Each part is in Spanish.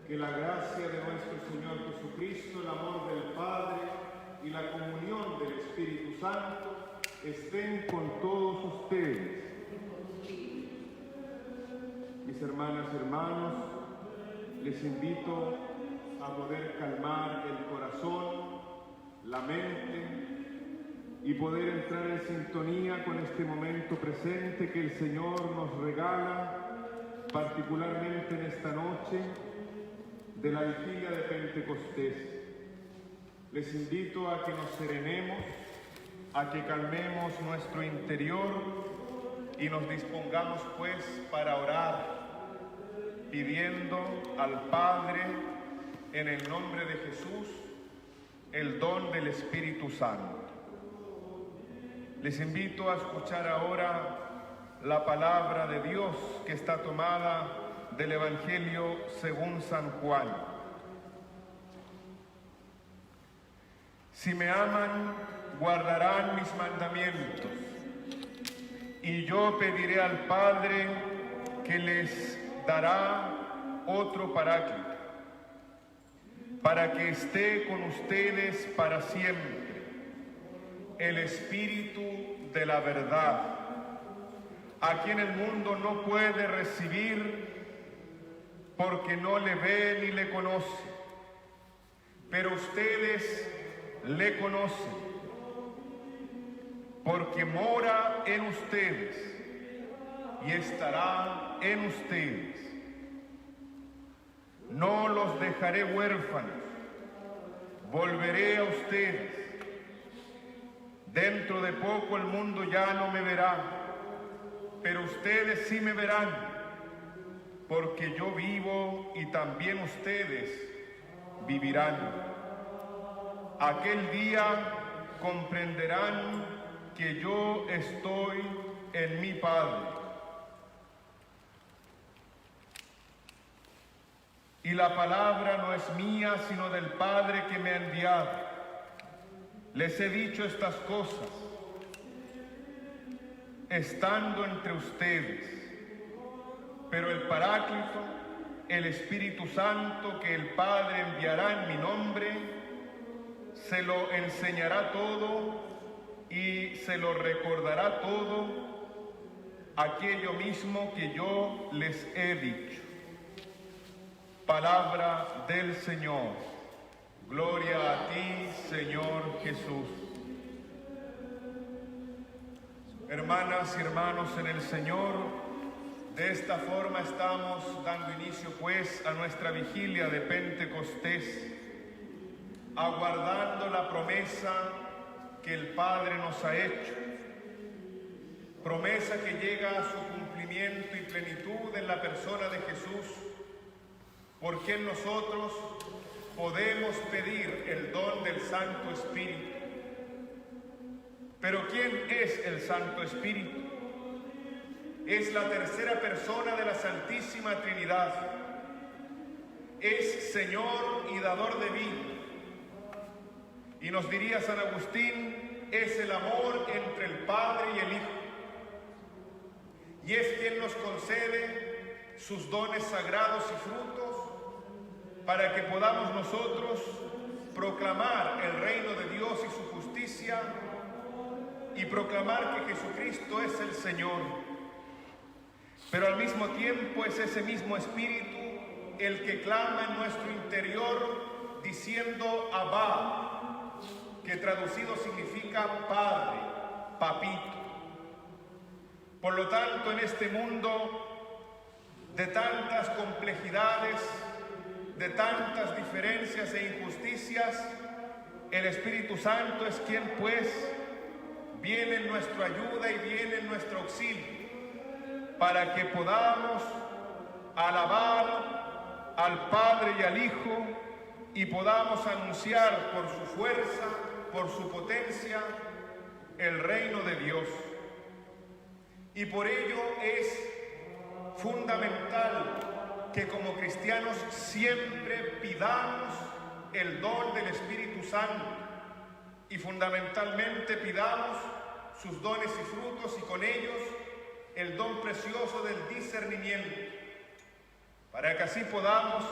Que la gracia de nuestro Señor Jesucristo, el amor del Padre y la comunión del Espíritu Santo estén con todos ustedes. Mis hermanas y hermanos, les invito a poder calmar el corazón, la mente y poder entrar en sintonía con este momento presente que el Señor nos regala, particularmente en esta noche de la vigilia de Pentecostés. Les invito a que nos serenemos, a que calmemos nuestro interior y nos dispongamos pues para orar, pidiendo al Padre, en el nombre de Jesús, el don del Espíritu Santo. Les invito a escuchar ahora la palabra de Dios que está tomada del Evangelio según San Juan. Si me aman, guardarán mis mandamientos, y yo pediré al Padre que les dará otro Paráclito, para que esté con ustedes para siempre, el Espíritu de la verdad, a quien el mundo no puede recibir porque no le ve ni le conoce, pero ustedes le conocen, porque mora en ustedes y estará en ustedes. No los dejaré huérfanos, volveré a ustedes. Dentro de poco el mundo ya no me verá, pero ustedes sí me verán, porque yo vivo y también ustedes vivirán. Aquel día comprenderán que yo estoy en mi Padre, y la palabra no es mía, sino del Padre que me ha enviado. Les he dicho estas cosas, estando entre ustedes. Pero el Paráclito, el Espíritu Santo que el Padre enviará en mi nombre, se lo enseñará todo y se lo recordará todo, aquello mismo que yo les he dicho. Palabra del Señor. Gloria a ti, Señor Jesús. Hermanas y hermanos en el Señor, de esta forma estamos dando inicio pues a nuestra vigilia de Pentecostés, aguardando la promesa que el Padre nos ha hecho, promesa que llega a su cumplimiento y plenitud en la persona de Jesús, por quien nosotros podemos pedir el don del Santo Espíritu. Pero ¿quién es el Santo Espíritu? Es la tercera persona de la Santísima Trinidad. Es Señor y dador de vida. Y nos diría San Agustín, es el amor entre el Padre y el Hijo. Y es quien nos concede sus dones sagrados y frutos para que podamos nosotros proclamar el reino de Dios y su justicia y proclamar que Jesucristo es el Señor. Pero al mismo tiempo es ese mismo Espíritu el que clama en nuestro interior diciendo Abba, que traducido significa Padre, Papito. Por lo tanto, en este mundo de tantas complejidades, de tantas diferencias e injusticias, el Espíritu Santo es quien pues viene en nuestra ayuda y viene en nuestro auxilio, para que podamos alabar al Padre y al Hijo y podamos anunciar por su fuerza, por su potencia, el reino de Dios. Y por ello es fundamental que como cristianos siempre pidamos el don del Espíritu Santo y fundamentalmente pidamos sus dones y frutos y con ellos el don precioso del discernimiento, para que así podamos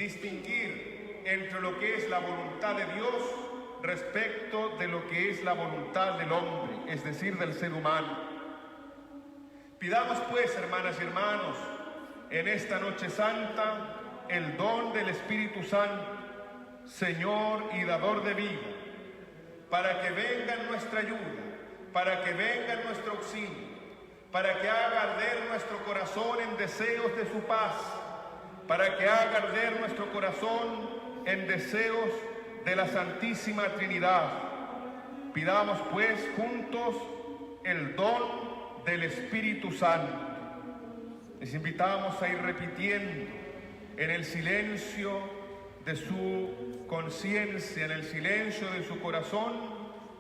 distinguir entre lo que es la voluntad de Dios respecto de lo que es la voluntad del hombre, es decir, del ser humano. Pidamos pues, hermanas y hermanos, en esta noche santa, el don del Espíritu Santo, Señor y dador de vida, para que venga en nuestra ayuda, para que venga en nuestro auxilio, para que haga arder nuestro corazón en deseos de su paz, para que haga arder nuestro corazón en deseos de la Santísima Trinidad. Pidamos pues juntos el don del Espíritu Santo. Les invitamos a ir repitiendo en el silencio de su conciencia, en el silencio de su corazón,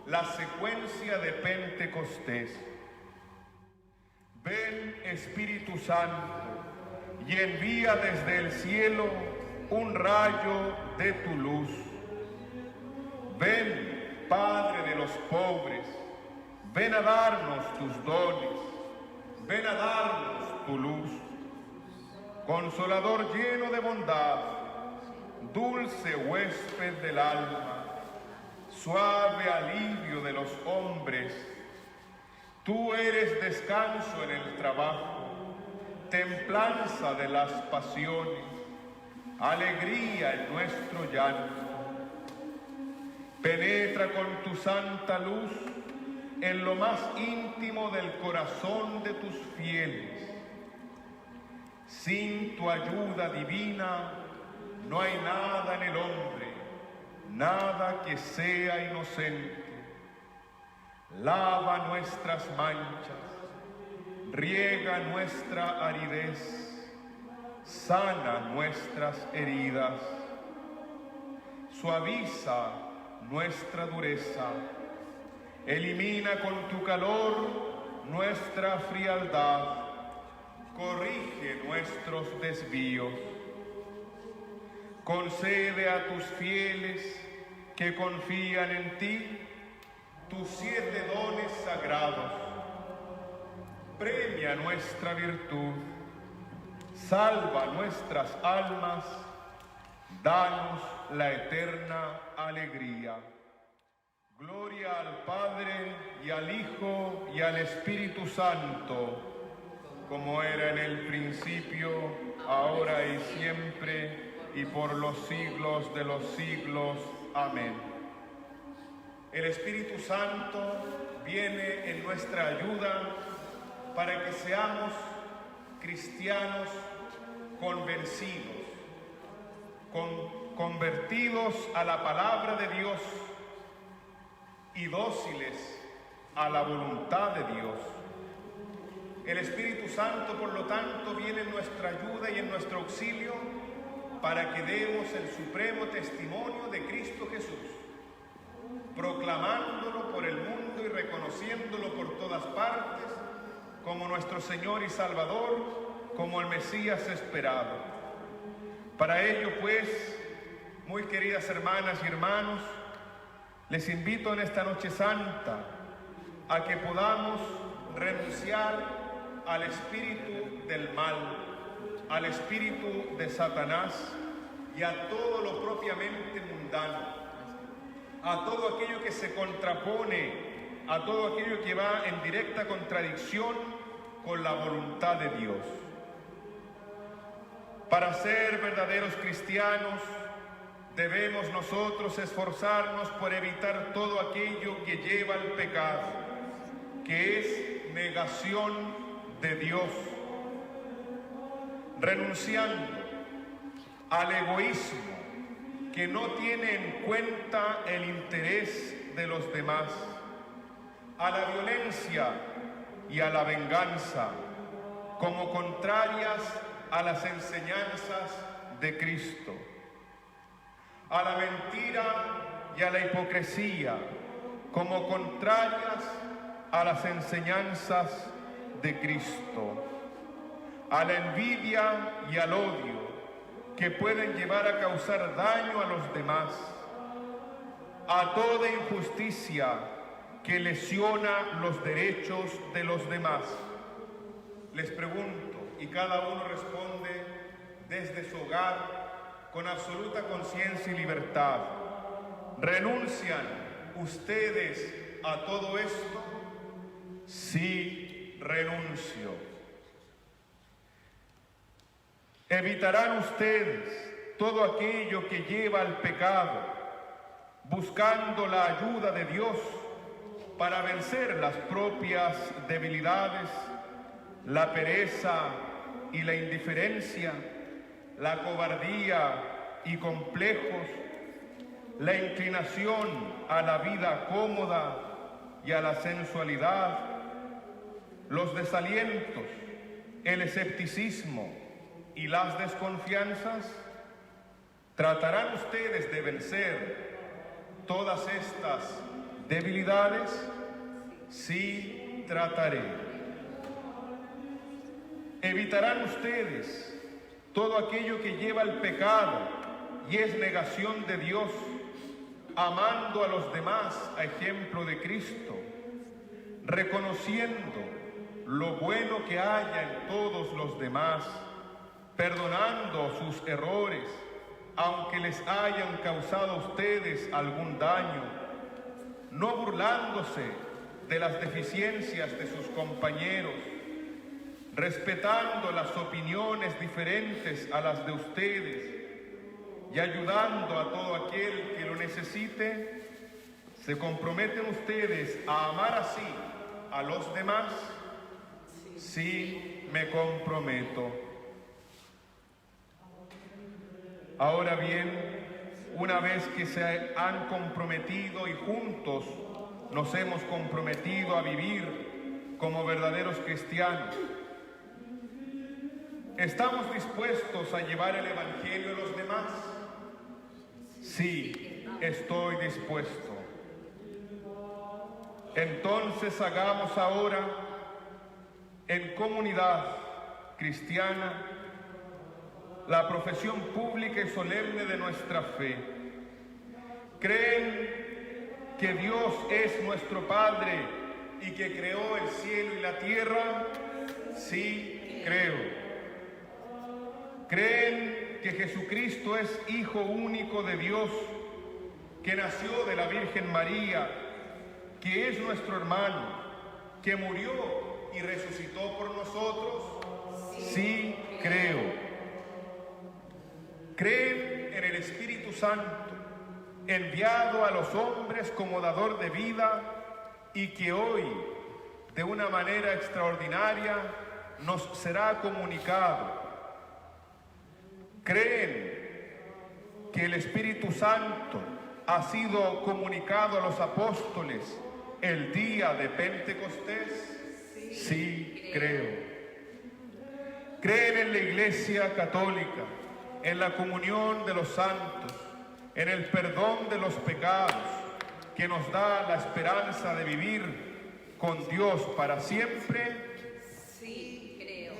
la secuencia de Pentecostés. Ven, Espíritu Santo, y envía desde el cielo un rayo de tu luz. Ven, Padre de los pobres, ven a darnos tus dones, ven a darnos tu luz. Consolador lleno de bondad, dulce huésped del alma, suave alivio de los hombres, tú eres descanso en el trabajo, templanza de las pasiones, alegría en nuestro llanto. Penetra con tu santa luz en lo más íntimo del corazón de tus fieles. Sin tu ayuda divina no hay nada en el hombre, nada que sea inocente. Lava nuestras manchas, riega nuestra aridez, sana nuestras heridas, suaviza nuestra dureza, elimina con tu calor nuestra frialdad, corrige nuestros desvíos. Concede a tus fieles que confían en ti tus 7 dones sagrados. Premia nuestra virtud, salva nuestras almas, danos la eterna alegría. Gloria al Padre, y al Hijo, y al Espíritu Santo, como era en el principio, ahora y siempre, y por los siglos de los siglos. Amén. El Espíritu Santo viene en nuestra ayuda para que seamos cristianos convencidos, convertidos a la palabra de Dios y dóciles a la voluntad de Dios. El Espíritu Santo, por lo tanto, viene en nuestra ayuda y en nuestro auxilio para que demos el supremo testimonio de Cristo Jesús, proclamándolo por el mundo y reconociéndolo por todas partes como nuestro Señor y Salvador, como el Mesías esperado. Para ello, pues, muy queridas hermanas y hermanos, les invito en esta noche santa a que podamos renunciar al espíritu del mal, al espíritu de Satanás y a todo lo propiamente mundano, a todo aquello que se contrapone, a todo aquello que va en directa contradicción con la voluntad de Dios. Para ser verdaderos cristianos, debemos nosotros esforzarnos por evitar todo aquello que lleva al pecado, que es negación de Dios, renunciando al egoísmo que no tiene en cuenta el interés de los demás, a la violencia y a la venganza, como contrarias a las enseñanzas de Cristo, a la mentira y a la hipocresía, como contrarias a las enseñanzas de Cristo, a la envidia y al odio, que pueden llevar a causar daño a los demás, a toda injusticia que lesiona los derechos de los demás. Les pregunto, y cada uno responde desde su hogar, con absoluta conciencia y libertad. ¿Renuncian ustedes a todo esto? Sí, renuncio. ¿Evitarán ustedes todo aquello que lleva al pecado, buscando la ayuda de Dios para vencer las propias debilidades, la pereza y la indiferencia, la cobardía y complejos, la inclinación a la vida cómoda y a la sensualidad, los desalientos, el escepticismo y las desconfianzas? ¿Tratarán ustedes de vencer todas estas debilidades? Sí, trataré. ¿Evitarán ustedes todo aquello que lleva al pecado y es negación de Dios, amando a los demás a ejemplo de Cristo, reconociendo lo bueno que haya en todos los demás, perdonando sus errores, aunque les hayan causado a ustedes algún daño, no burlándose de las deficiencias de sus compañeros, respetando las opiniones diferentes a las de ustedes y ayudando a todo aquel que lo necesite? ¿Se comprometen ustedes a amar así a los demás? Sí, me comprometo. Ahora bien, una vez que se han comprometido y juntos nos hemos comprometido a vivir como verdaderos cristianos, ¿estamos dispuestos a llevar el Evangelio a los demás? Sí, estoy dispuesto. Entonces hagamos ahora en comunidad cristiana la profesión pública y solemne de nuestra fe. ¿Creen que Dios es nuestro Padre y que creó el cielo y la tierra? Sí, creo. ¿Creen que Jesucristo es Hijo único de Dios, que nació de la Virgen María, que es nuestro hermano, que murió y resucitó por nosotros? Sí, creo. ¿Creen en el Espíritu Santo, enviado a los hombres como dador de vida y que hoy, de una manera extraordinaria, nos será comunicado? ¿Creen que el Espíritu Santo ha sido comunicado a los apóstoles el día de Pentecostés? Sí, creo. ¿Creen en la Iglesia Católica, en la comunión de los santos, en el perdón de los pecados, que nos da la esperanza de vivir con Dios para siempre? Sí, creo.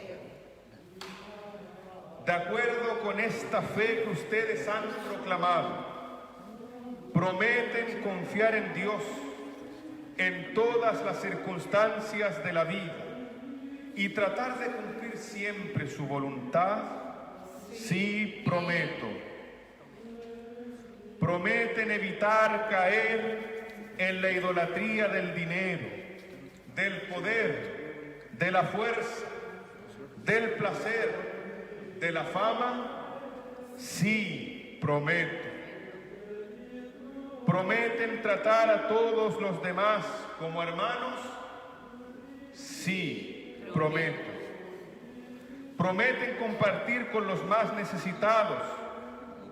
De acuerdo con esta fe que ustedes han proclamado, prometen confiar en Dios en todas las circunstancias de la vida y tratar de cumplir siempre su voluntad. Sí, prometo. Prometen evitar caer en la idolatría del dinero, del poder, de la fuerza, del placer, de la fama. Sí, prometo. ¿Prometen tratar a todos los demás como hermanos? Sí, prometo. ¿Prometen compartir con los más necesitados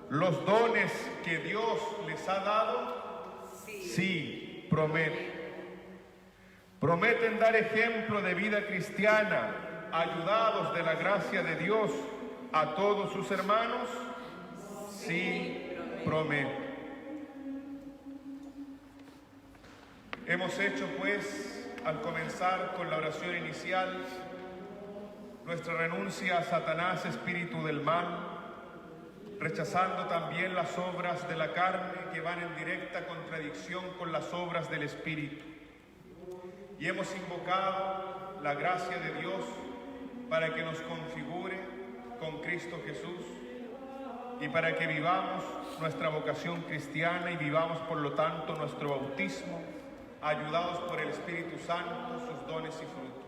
los dones que Dios les ha dado? Sí, prometo. ¿Prometen dar ejemplo de vida cristiana, ayudados de la gracia de Dios, a todos sus hermanos? Sí, prometo. Hemos hecho, pues, al comenzar con la oración inicial, nuestra renuncia a Satanás, espíritu del mal, rechazando también las obras de la carne que van en directa contradicción con las obras del Espíritu. Y hemos invocado la gracia de Dios para que nos configure con Cristo Jesús, y para que vivamos nuestra vocación cristiana y vivamos por lo tanto nuestro bautismo, ayudados por el Espíritu Santo, sus dones y frutos.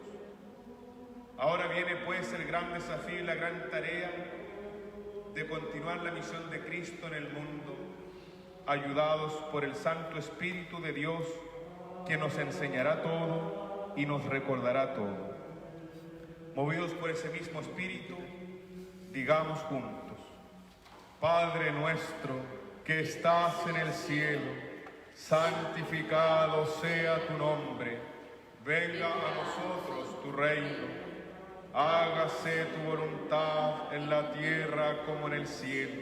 Ahora viene pues el gran desafío y la gran tarea de continuar la misión de Cristo en el mundo, ayudados por el Santo Espíritu de Dios, que nos enseñará todo y nos recordará todo. Movidos por ese mismo Espíritu, digamos juntos: Padre nuestro que estás en el cielo, santificado sea tu nombre. Venga a nosotros tu reino. Hágase tu voluntad en la tierra como en el cielo.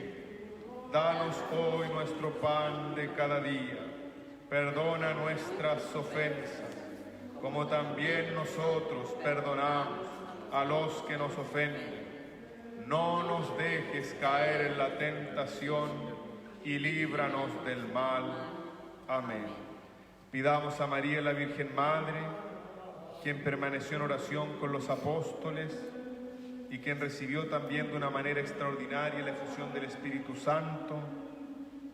Danos hoy nuestro pan de cada día. Perdona nuestras ofensas, como también nosotros perdonamos a los que nos ofenden. No nos dejes caer en la tentación y líbranos del mal. Amén. Pidamos a María la Virgen Madre, quien permaneció en oración con los apóstoles y quien recibió también de una manera extraordinaria la efusión del Espíritu Santo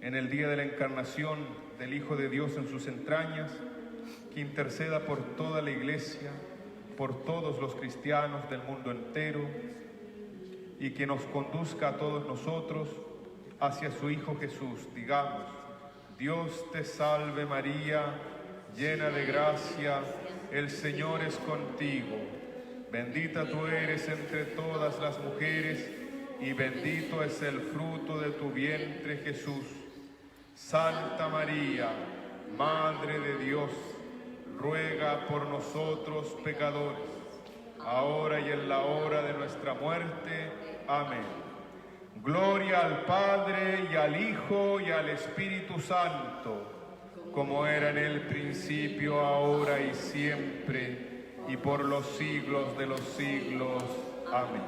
en el día de la encarnación del Hijo de Dios en sus entrañas, que interceda por toda la Iglesia, por todos los cristianos del mundo entero, y que nos conduzca a todos nosotros hacia su Hijo Jesús. Digamos: Dios te salve María, llena de gracia, el Señor es contigo. Bendita tú eres entre todas las mujeres, y bendito es el fruto de tu vientre, Jesús. Santa María, Madre de Dios, ruega por nosotros pecadores, ahora y en la hora de nuestra muerte. Amén. Gloria al Padre, y al Hijo, y al Espíritu Santo, como era en el principio, ahora y siempre, y por los siglos de los siglos. Amén.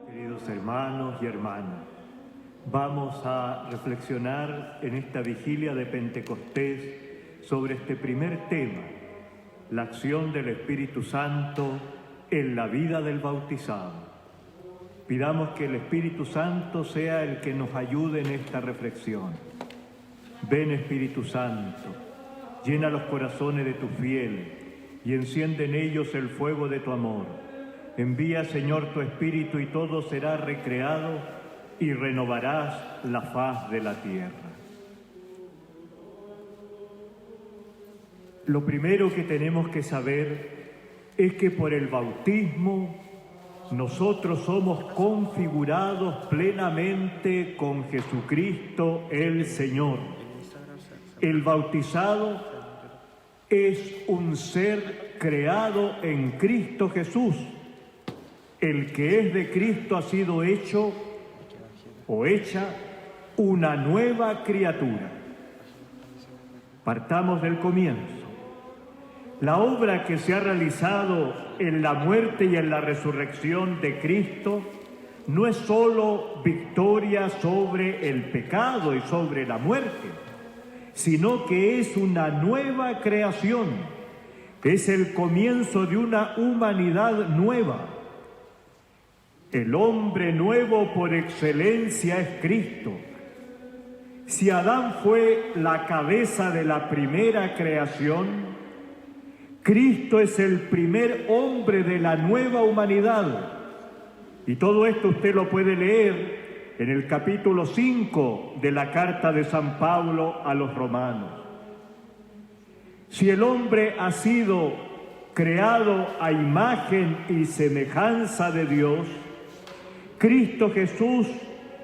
Queridos hermanos y hermanas, vamos a reflexionar en esta vigilia de Pentecostés sobre este primer tema: la acción del Espíritu Santo en la vida del bautizado. Pidamos que el Espíritu Santo sea el que nos ayude en esta reflexión. Ven, Espíritu Santo, llena los corazones de tus fieles y enciende en ellos el fuego de tu amor. Envía, Señor, tu Espíritu y todo será recreado y renovarás la faz de la tierra. Lo primero que tenemos que saber es que por el bautismo nosotros somos configurados plenamente con Jesucristo el Señor. El bautizado es un ser creado en Cristo Jesús. El que es de Cristo ha sido hecho o hecha una nueva criatura. Partamos del comienzo. La obra que se ha realizado en la muerte y en la resurrección de Cristo no es solo victoria sobre el pecado y sobre la muerte, sino que es una nueva creación, es el comienzo de una humanidad nueva. El hombre nuevo por excelencia es Cristo. Si Adán fue la cabeza de la primera creación, Cristo es el primer hombre de la nueva humanidad. Y todo esto usted lo puede leer en el capítulo 5 de la carta de San Pablo a los romanos. Si el hombre ha sido creado a imagen y semejanza de Dios, Cristo Jesús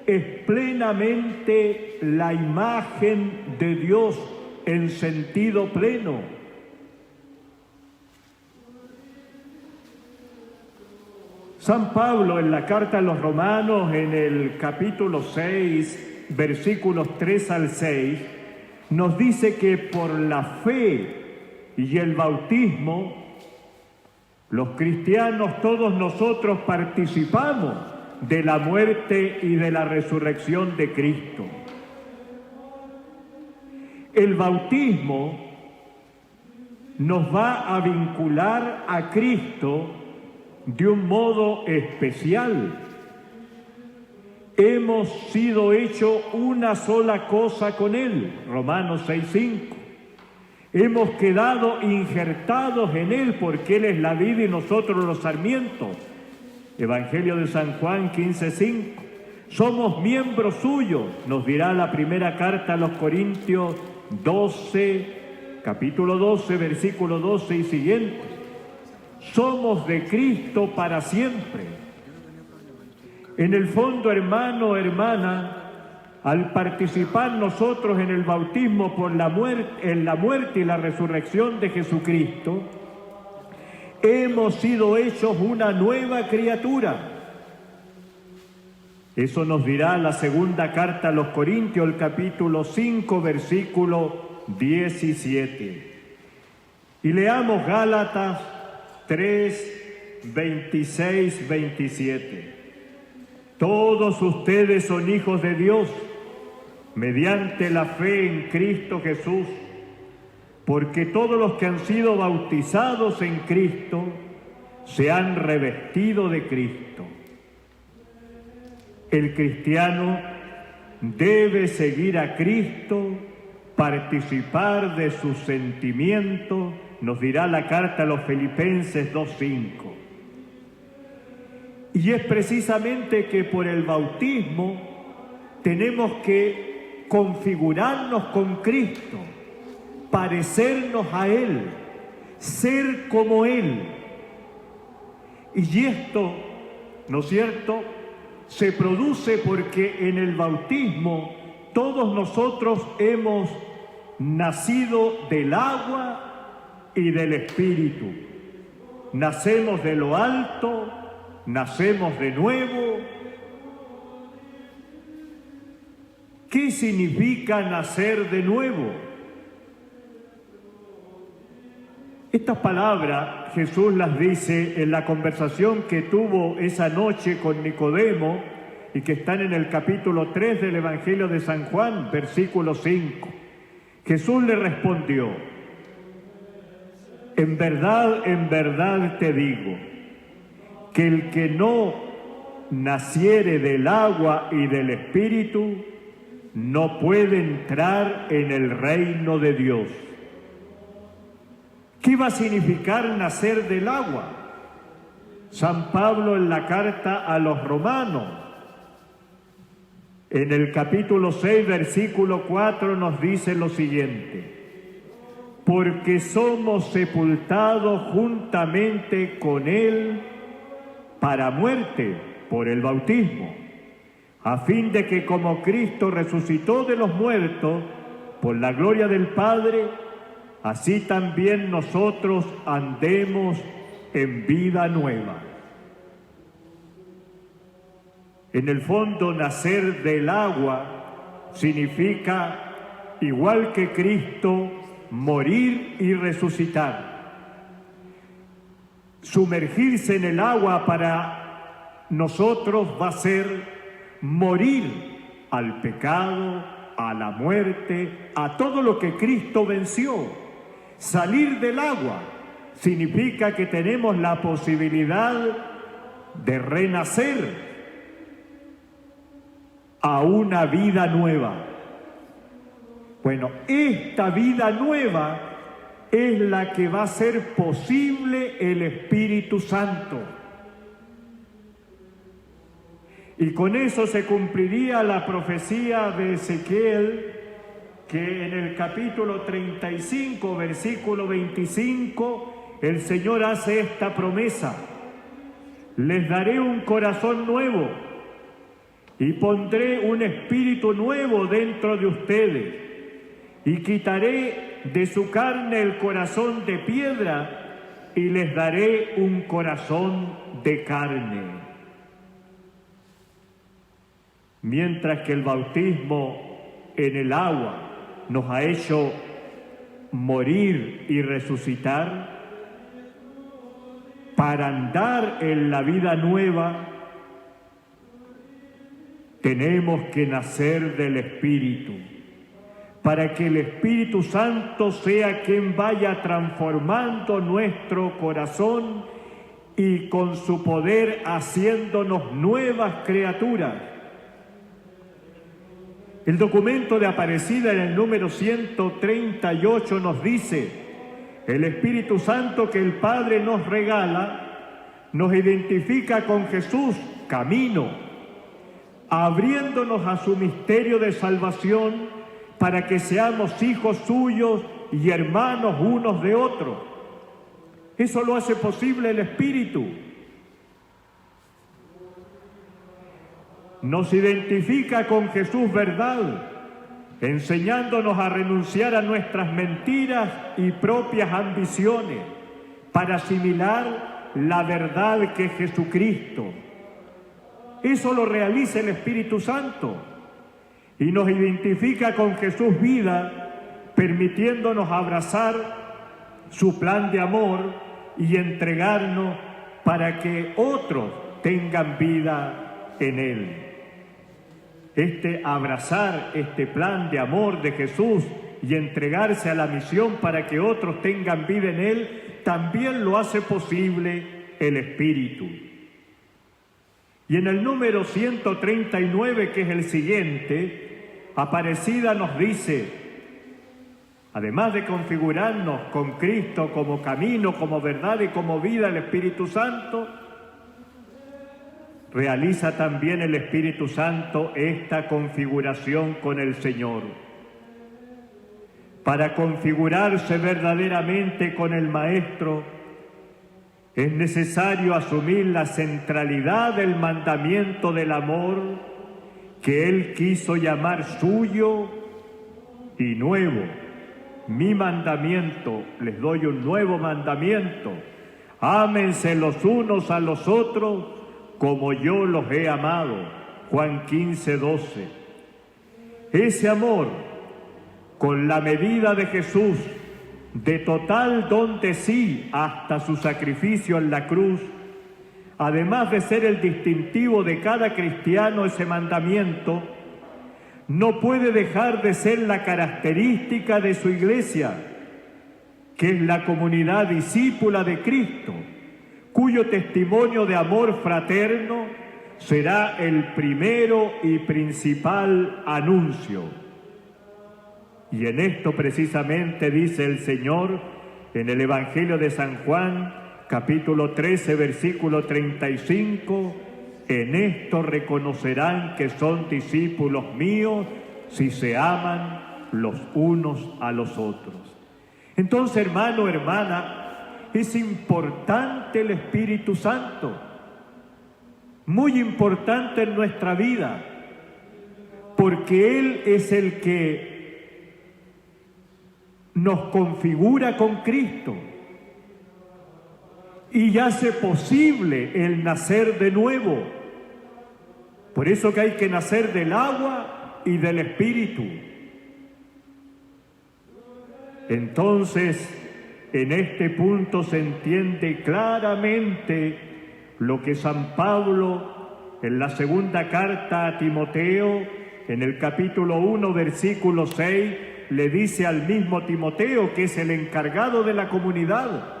es plenamente la imagen de Dios en sentido pleno. San Pablo en la carta a los romanos, en el capítulo 6, versículos 3 al 6, nos dice que por la fe y el bautismo, los cristianos, todos nosotros participamos de la muerte y de la resurrección de Cristo. El bautismo nos va a vincular a Cristo de un modo especial. Hemos sido hechos una sola cosa con Él, Romanos 6:5. Hemos quedado injertados en Él porque Él es la vid y nosotros los sarmientos, Evangelio de San Juan 15:5. Somos miembros suyos, nos dirá la primera carta a los Corintios 12, capítulo 12, versículo 12 y siguientes. Somos de Cristo para siempre. En el fondo, hermano, hermana, al participar nosotros en el bautismo por la muerte y la resurrección de Jesucristo, hemos sido hechos una nueva criatura. Eso nos dirá la segunda carta a los Corintios, el capítulo 5, versículo 17. Y leamos Gálatas 3, 26, 27. Todos ustedes son hijos de Dios mediante la fe en Cristo Jesús, porque todos los que han sido bautizados en Cristo se han revestido de Cristo. El cristiano debe seguir a Cristo, participar de sus sentimientos, nos dirá la carta a los Filipenses 2:5. Y es precisamente que por el bautismo tenemos que configurarnos con Cristo, parecernos a Él, ser como Él. Y esto, ¿no es cierto?, se produce porque en el bautismo todos nosotros hemos nacido del agua y del Espíritu. Nacemos de lo alto, nacemos de nuevo. ¿Qué significa nacer de nuevo? Estas palabras Jesús las dice en la conversación que tuvo esa noche con Nicodemo y que están en el capítulo 3 del Evangelio de San Juan, versículo 5. Jesús le respondió: en verdad te digo, que el que no naciere del agua y del Espíritu no puede entrar en el reino de Dios. ¿Qué va a significar nacer del agua? San Pablo en la carta a los Romanos, en el capítulo 6, versículo 4, nos dice lo siguiente: porque somos sepultados juntamente con Él para muerte por el bautismo, a fin de que como Cristo resucitó de los muertos por la gloria del Padre, así también nosotros andemos en vida nueva. En el fondo, nacer del agua significa, igual que Cristo, morir y resucitar. Sumergirse en el agua para nosotros va a ser morir al pecado, a la muerte, a todo lo que Cristo venció. Salir del agua significa que tenemos la posibilidad de renacer a una vida nueva. Bueno, esta vida nueva es la que va a hacer posible el Espíritu Santo. Y con eso se cumpliría la profecía de Ezequiel, que en el capítulo 35, versículo 25, el Señor hace esta promesa: les daré un corazón nuevo y pondré un espíritu nuevo dentro de ustedes, y quitaré de su carne el corazón de piedra y les daré un corazón de carne. Mientras que el bautismo en el agua nos ha hecho morir y resucitar, para andar en la vida nueva tenemos que nacer del Espíritu, para que el Espíritu Santo sea quien vaya transformando nuestro corazón y con su poder haciéndonos nuevas criaturas. El documento de Aparecida en el número 138 nos dice: el Espíritu Santo que el Padre nos regala nos identifica con Jesús, camino, abriéndonos a su misterio de salvación para que seamos hijos suyos y hermanos unos de otros. Eso lo hace posible el Espíritu. Nos identifica con Jesús verdad, enseñándonos a renunciar a nuestras mentiras y propias ambiciones para asimilar la verdad que es Jesucristo. Eso lo realiza el Espíritu Santo y nos identifica con Jesús vida, permitiéndonos abrazar su plan de amor y entregarnos para que otros tengan vida en Él. Abrazar este plan de amor de Jesús y entregarse a la misión para que otros tengan vida en Él, también lo hace posible el Espíritu. Y en el número 139, que es el siguiente, Aparecida nos dice: además de configurarnos con Cristo como camino, como verdad y como vida, el Espíritu Santo realiza también el Espíritu Santo esta configuración con el Señor. Para configurarse verdaderamente con el Maestro, es necesario asumir la centralidad del mandamiento del amor que Él quiso llamar suyo y nuevo. Mi mandamiento, les doy un nuevo mandamiento: ámense los unos a los otros como yo los he amado. Juan 15:12. Ese amor, con la medida de Jesús, de total don de sí hasta su sacrificio en la cruz, además de ser el distintivo de cada cristiano, ese mandamiento no puede dejar de ser la característica de su iglesia, que es la comunidad discípula de Cristo, cuyo testimonio de amor fraterno será el primero y principal anuncio. Y en esto precisamente dice el Señor en el Evangelio de San Juan, capítulo 13, versículo 35, en esto reconocerán que son discípulos míos si se aman los unos a los otros. Entonces, hermano, hermana, es importante el Espíritu Santo, muy importante en nuestra vida, porque Él es el que nos configura con Cristo y hace posible el nacer de nuevo. Por eso que hay que nacer del agua y del Espíritu. Entonces, en este punto se entiende claramente lo que San Pablo en la segunda carta a Timoteo, en el capítulo 1, versículo 6, le dice al mismo Timoteo, que es el encargado de la comunidad: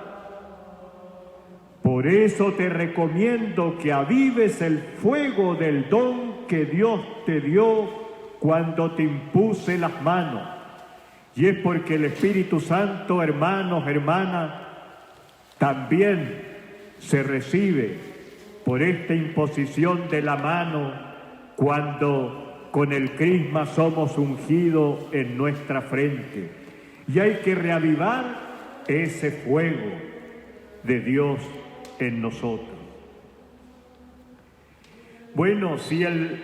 por eso te recomiendo que avives el fuego del don que Dios te dio cuando te impuse las manos. Y es porque el Espíritu Santo, hermanos, hermanas, también se recibe por esta imposición de la mano cuando con el crisma somos ungidos en nuestra frente. Y hay que reavivar ese fuego de Dios en nosotros. Bueno, si el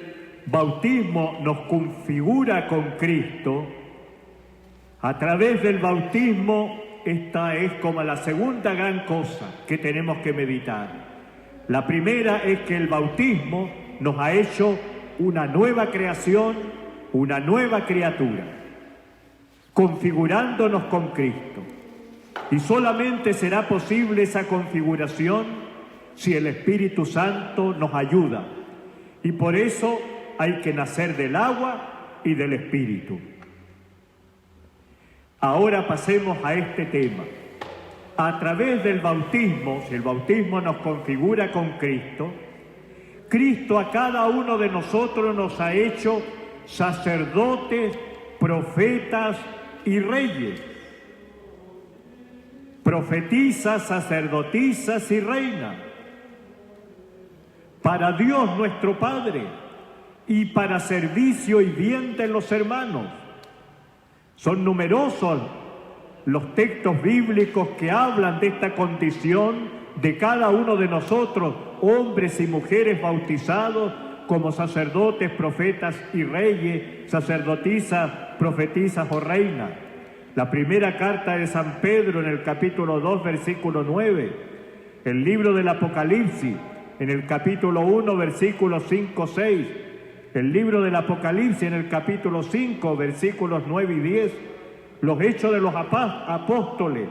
bautismo nos configura con Cristo, a través del bautismo, esta es como la segunda gran cosa que tenemos que meditar. La primera es que el bautismo nos ha hecho una nueva creación, una nueva criatura, configurándonos con Cristo. Y solamente será posible esa configuración si el Espíritu Santo nos ayuda. Y por eso hay que nacer del agua y del Espíritu. Ahora pasemos a este tema. a través del bautismo, si el bautismo nos configura con Cristo, Cristo a cada uno de nosotros nos ha hecho sacerdotes, profetas y reyes. Profetisas, sacerdotisas y reinas. Para Dios nuestro Padre y para servicio y bien de los hermanos. Son numerosos los textos bíblicos que hablan de esta condición de cada uno de nosotros, hombres y mujeres bautizados como sacerdotes, profetas y reyes, sacerdotisas, profetisas o reinas. La primera carta de San Pedro en el capítulo 2, versículo 9. El libro del Apocalipsis en el capítulo 1, versículos 5, 6. El libro del Apocalipsis en el capítulo 5, versículos 9 y 10. Los Hechos de los Apóstoles,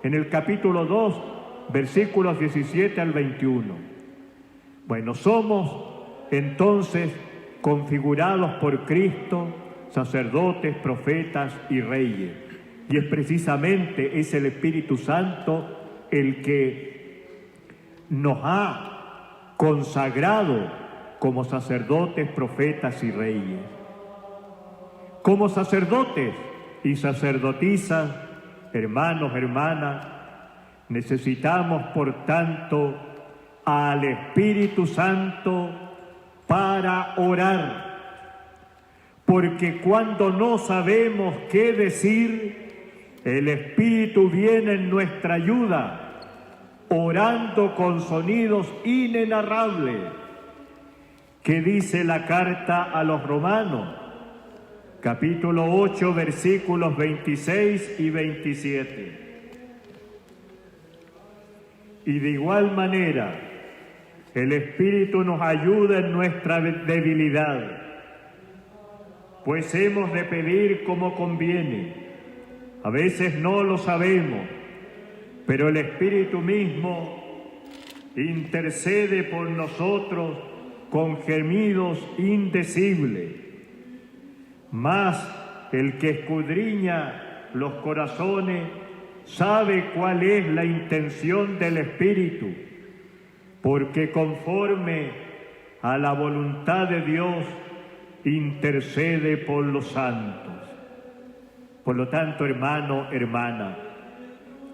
en el capítulo 2, versículos 17 al 21. Bueno, somos entonces configurados por Cristo, sacerdotes, profetas y reyes. Y es precisamente el Espíritu Santo el que nos ha consagrado como sacerdotes, profetas y reyes. Como sacerdotes y sacerdotisas, hermanos, hermanas, necesitamos por tanto al Espíritu Santo para orar. Porque cuando no sabemos qué decir, el Espíritu viene en nuestra ayuda, orando con sonidos inenarrables. ¿Qué dice la carta a los Romanos? Capítulo 8, versículos 26 y 27. Y de igual manera, el Espíritu nos ayuda en nuestra debilidad, pues hemos de pedir como conviene. A veces no lo sabemos, pero el Espíritu mismo intercede por nosotros con gemidos indecibles. Mas el que escudriña los corazones sabe cuál es la intención del Espíritu, porque conforme a la voluntad de Dios intercede por los santos. Por lo tanto, hermano, hermana,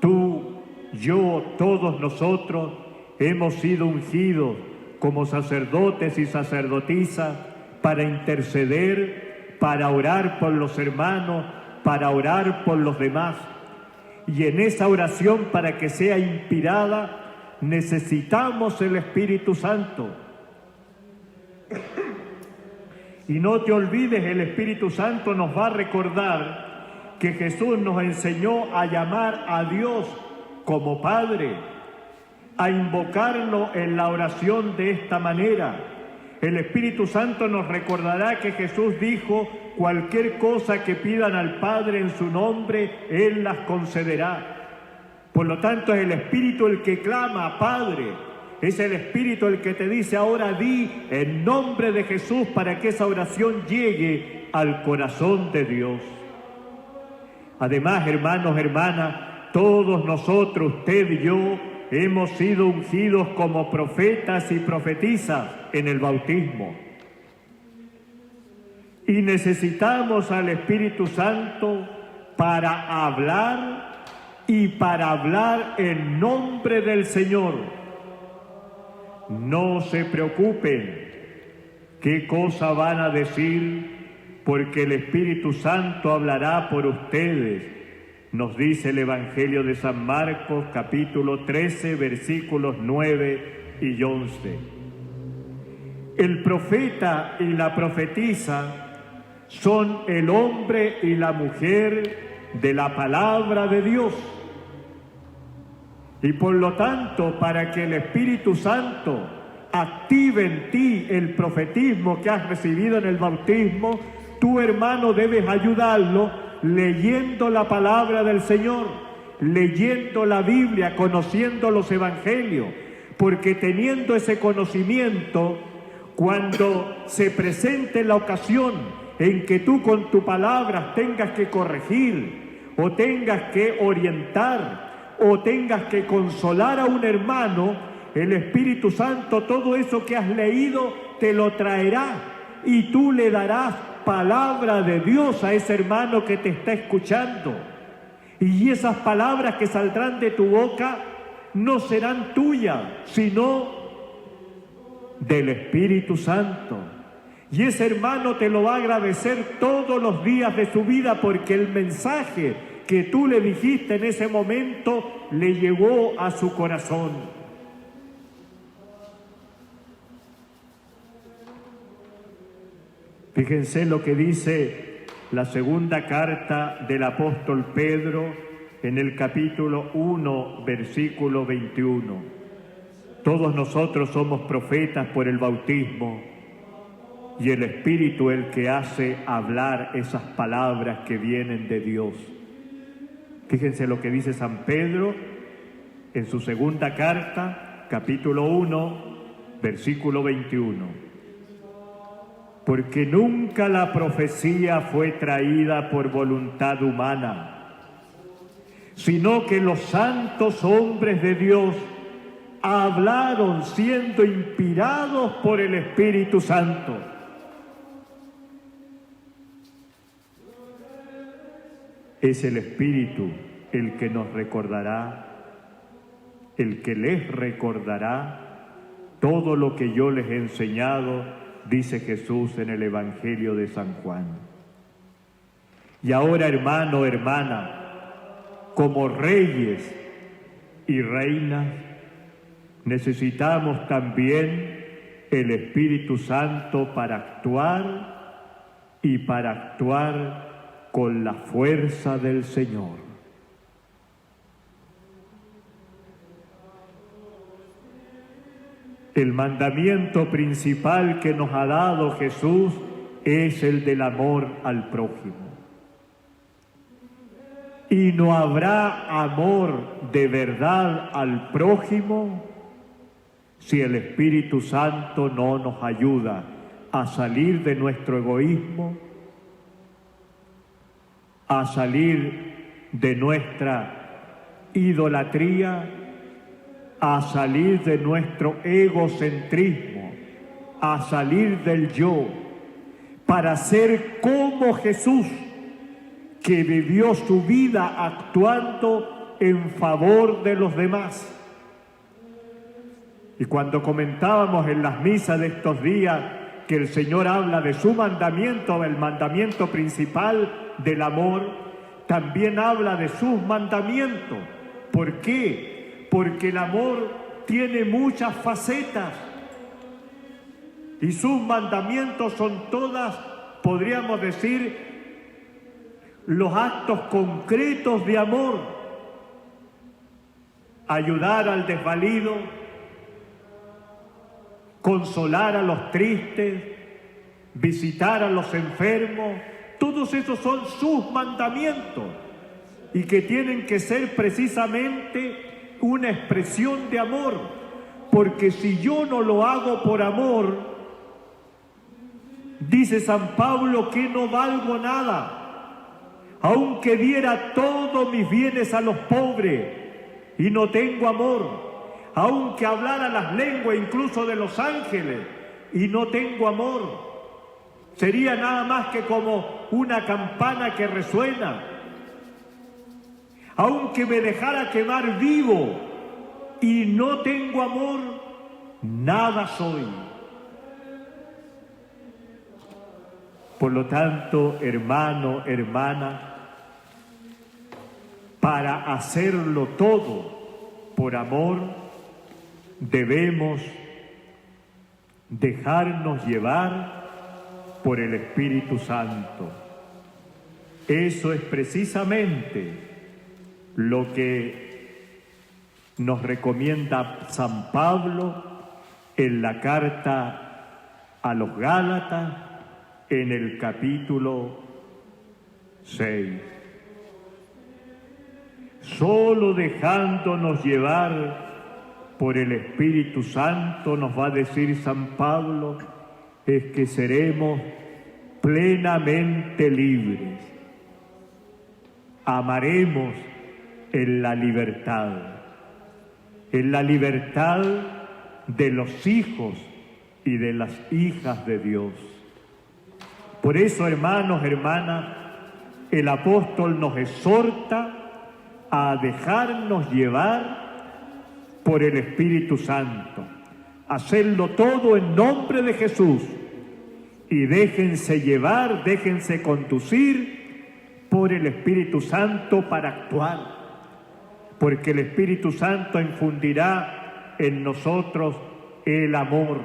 tú, yo, todos nosotros hemos sido ungidos como sacerdotes y sacerdotisas para interceder, para orar por los hermanos, para orar por los demás. Y en esa oración, para que sea inspirada, necesitamos el Espíritu Santo. Y no te olvides, el Espíritu Santo nos va a recordar que Jesús nos enseñó a llamar a Dios como Padre, a invocarlo en la oración de esta manera. El Espíritu Santo nos recordará que Jesús dijo: cualquier cosa que pidan al Padre en su nombre, Él las concederá. Por lo tanto, es el Espíritu el que clama: Padre. Es el Espíritu el que te dice: ahora di en nombre de Jesús, para que esa oración llegue al corazón de Dios. Además, hermanos, hermanas, todos nosotros, usted y yo, hemos sido ungidos como profetas y profetisas en el bautismo. Y necesitamos al Espíritu Santo para hablar y para hablar en nombre del Señor. No se preocupen qué cosa van a decir, porque el Espíritu Santo hablará por ustedes. Nos dice el Evangelio de San Marcos, capítulo 13, versículos 9 y 11. El profeta y la profetisa son el hombre y la mujer de la palabra de Dios. Y por lo tanto, para que el Espíritu Santo active en ti el profetismo que has recibido en el bautismo, tú, hermano, debes ayudarlo leyendo la palabra del Señor, leyendo la Biblia, conociendo los evangelios, porque teniendo ese conocimiento, cuando se presente la ocasión en que tú con tu palabra tengas que corregir o tengas que orientar, o tengas que consolar a un hermano, el Espíritu Santo todo eso que has leído te lo traerá y tú le darás palabra de Dios a ese hermano que te está escuchando. Y esas palabras que saldrán de tu boca no serán tuyas, sino del Espíritu Santo. Y ese hermano te lo va a agradecer todos los días de su vida, porque el mensaje que tú le dijiste en ese momento le llegó a su corazón. Fíjense lo que dice la segunda carta del apóstol Pedro en el capítulo 1, versículo 21. Todos nosotros somos profetas por el bautismo y el Espíritu el que hace hablar esas palabras que vienen de Dios. Fíjense lo que dice San Pedro en su segunda carta, capítulo 1, versículo 21. Porque nunca la profecía fue traída por voluntad humana, sino que los santos hombres de Dios hablaron siendo inspirados por el Espíritu Santo. Es el Espíritu el que nos recordará, el que les recordará todo lo que yo les he enseñado, dice Jesús en el Evangelio de San Juan. Y ahora, hermano, hermana, como reyes y reinas, necesitamos también el Espíritu Santo para actuar y para actuar con la fuerza del Señor. El mandamiento principal que nos ha dado Jesús es el del amor al prójimo. Y no habrá amor de verdad al prójimo si el Espíritu Santo no nos ayuda a salir de nuestro egoísmo, a salir de nuestra idolatría, a salir de nuestro egocentrismo, a salir del yo, para ser como Jesús, que vivió su vida actuando en favor de los demás. Y cuando comentábamos en las misas de estos días que el Señor habla de su mandamiento, el mandamiento principal del amor, también habla de sus mandamientos. ¿Por qué? Porque el amor tiene muchas facetas y sus mandamientos son todas, podríamos decir, los actos concretos de amor. Ayudar al desvalido, consolar a los tristes, visitar a los enfermos, todos esos son sus mandamientos y que tienen que ser precisamente una expresión de amor, porque si yo no lo hago por amor, dice San Pablo que no valgo nada, aunque diera todos mis bienes a los pobres y no tengo amor, aunque hablara las lenguas incluso de los ángeles y no tengo amor, sería nada más que como una campana que resuena. Aunque me dejara quemar vivo y no tengo amor, nada soy. Por lo tanto, hermano, hermana, para hacerlo todo por amor, debemos dejarnos llevar por el Espíritu Santo. Eso es precisamente lo que nos recomienda San Pablo en la carta a los Gálatas en el capítulo 6. Solo dejándonos llevar por el Espíritu Santo, nos va a decir San Pablo, es que seremos plenamente libres. amaremos en la libertad de los hijos y de las hijas de Dios. Por eso, hermanos, hermanas, el apóstol nos exhorta a dejarnos llevar por el Espíritu Santo, hacerlo todo en nombre de Jesús y déjense llevar, déjense conducir por el Espíritu Santo para actuar, porque el Espíritu Santo infundirá en nosotros el amor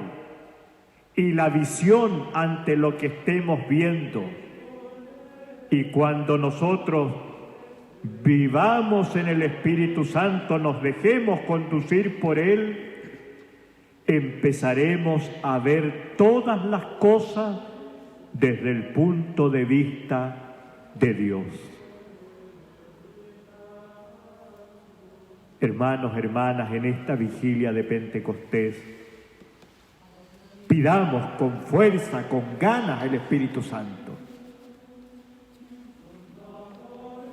y la visión ante lo que estemos viendo. Y cuando nosotros vivamos en el Espíritu Santo, nos dejemos conducir por Él, empezaremos a ver todas las cosas desde el punto de vista de Dios. Hermanos, hermanas, en esta vigilia de Pentecostés, pidamos con fuerza, con ganas el Espíritu Santo,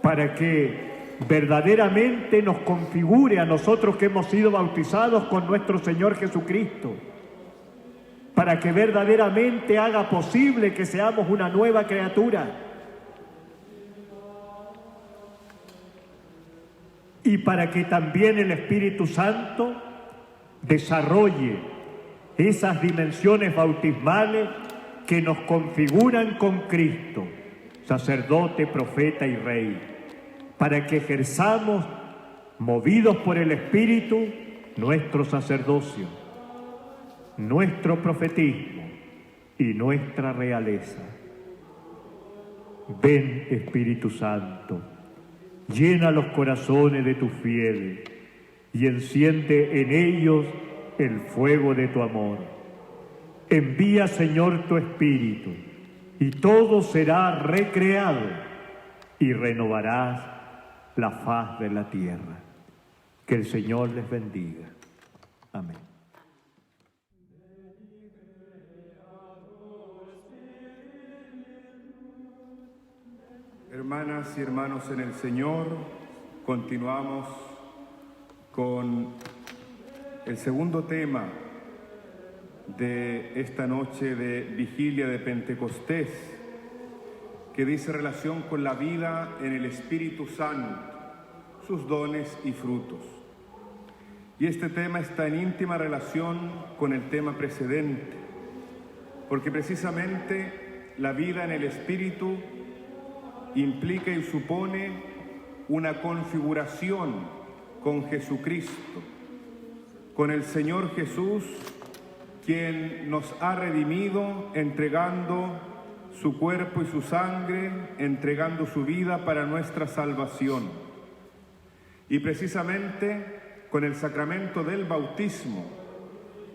para que verdaderamente nos configure a nosotros que hemos sido bautizados con nuestro Señor Jesucristo, para que verdaderamente haga posible que seamos una nueva criatura, y para que también el Espíritu Santo desarrolle esas dimensiones bautismales que nos configuran con Cristo, sacerdote, profeta y rey, para que ejerzamos, movidos por el Espíritu, nuestro sacerdocio, nuestro profetismo y nuestra realeza. Ven, Espíritu Santo, llena los corazones de tus fieles y enciende en ellos el fuego de tu amor. Envía, Señor, tu Espíritu, y todo será recreado, y renovarás la faz de la tierra. Que el Señor les bendiga. Amén. Hermanas y hermanos en el Señor, continuamos con el segundo tema de esta noche de vigilia de Pentecostés, que dice relación con la vida en el Espíritu Santo, sus dones y frutos. Y este tema está en íntima relación con el tema precedente, porque precisamente la vida en el Espíritu implica y supone una configuración con Jesucristo, con el Señor Jesús, quien nos ha redimido entregando su cuerpo y su sangre, entregando su vida para nuestra salvación. Y precisamente con el sacramento del bautismo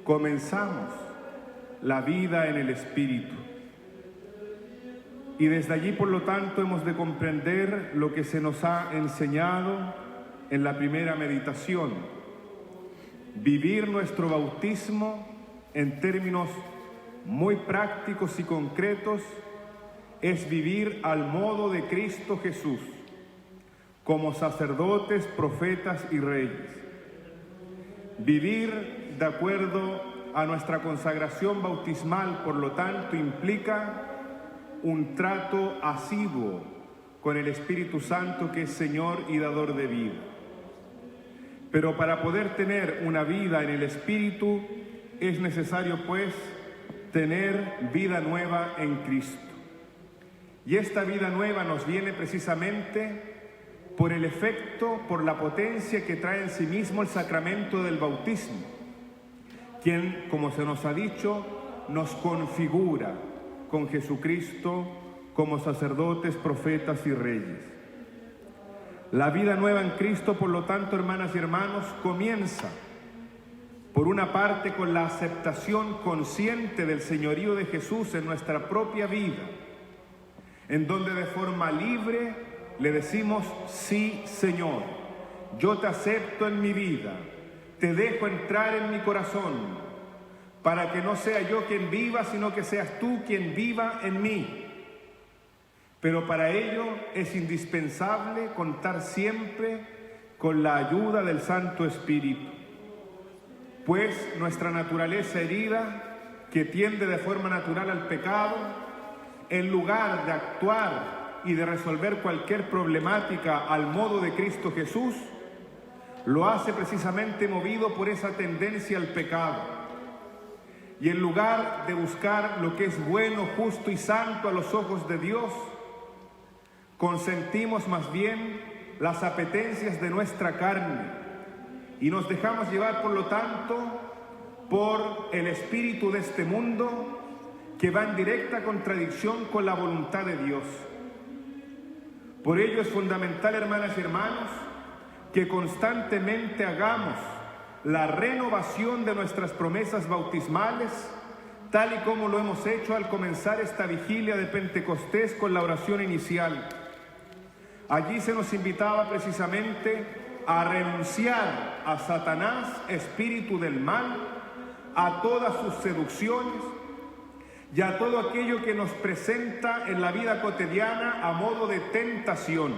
comenzamos la vida en el Espíritu. Y desde allí, por lo tanto, hemos de comprender lo que se nos ha enseñado en la primera meditación. Vivir nuestro bautismo en términos muy prácticos y concretos es vivir al modo de Cristo Jesús, como sacerdotes, profetas y reyes. Vivir de acuerdo a nuestra consagración bautismal, por lo tanto, implica un trato asiduo con el Espíritu Santo, que es Señor y dador de vida. Pero para poder tener una vida en el Espíritu es necesario, pues, tener vida nueva en Cristo. Y esta vida nueva nos viene precisamente por el efecto, por la potencia que trae en sí mismo el sacramento del bautismo, quien, como se nos ha dicho, nos configura con Jesucristo como sacerdotes, profetas y reyes. La vida nueva en Cristo, por lo tanto, hermanas y hermanos, comienza, por una parte, con la aceptación consciente del señorío de Jesús en nuestra propia vida, en donde de forma libre le decimos: sí, Señor, yo te acepto en mi vida, te dejo entrar en mi corazón, para que no sea yo quien viva, sino que seas tú quien viva en mí. pero para ello es indispensable contar siempre con la ayuda del Santo Espíritu, pues nuestra naturaleza herida, que tiende de forma natural al pecado, en lugar de actuar y de resolver cualquier problemática al modo de Cristo Jesús, lo hace precisamente movido por esa tendencia al pecado. Y en lugar de buscar lo que es bueno, justo y santo a los ojos de Dios, consentimos más bien las apetencias de nuestra carne y nos dejamos llevar, por lo tanto, por el espíritu de este mundo que va en directa contradicción con la voluntad de Dios. Por ello es fundamental, hermanas y hermanos, que constantemente hagamos la renovación de nuestras promesas bautismales, tal y como lo hemos hecho al comenzar esta vigilia de Pentecostés con la oración inicial. Allí se nos invitaba precisamente a renunciar a Satanás, espíritu del mal, a todas sus seducciones y a todo aquello que nos presenta en la vida cotidiana a modo de tentación,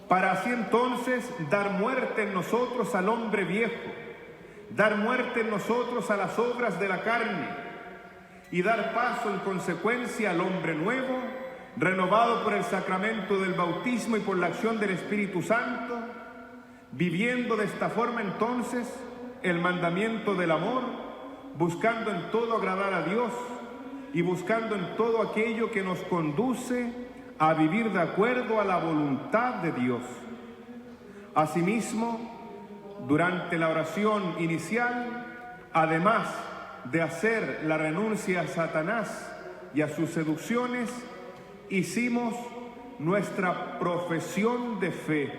para así entonces dar muerte en nosotros al hombre viejo, dar muerte en nosotros a las obras de la carne y dar paso en consecuencia al hombre nuevo, renovado por el sacramento del bautismo y por la acción del Espíritu Santo, viviendo de esta forma entonces el mandamiento del amor, buscando en todo agradar a Dios y buscando en todo aquello que nos conduce a vivir de acuerdo a la voluntad de Dios. Asimismo, durante la oración inicial, además de hacer la renuncia a Satanás y a sus seducciones, hicimos nuestra profesión de fe.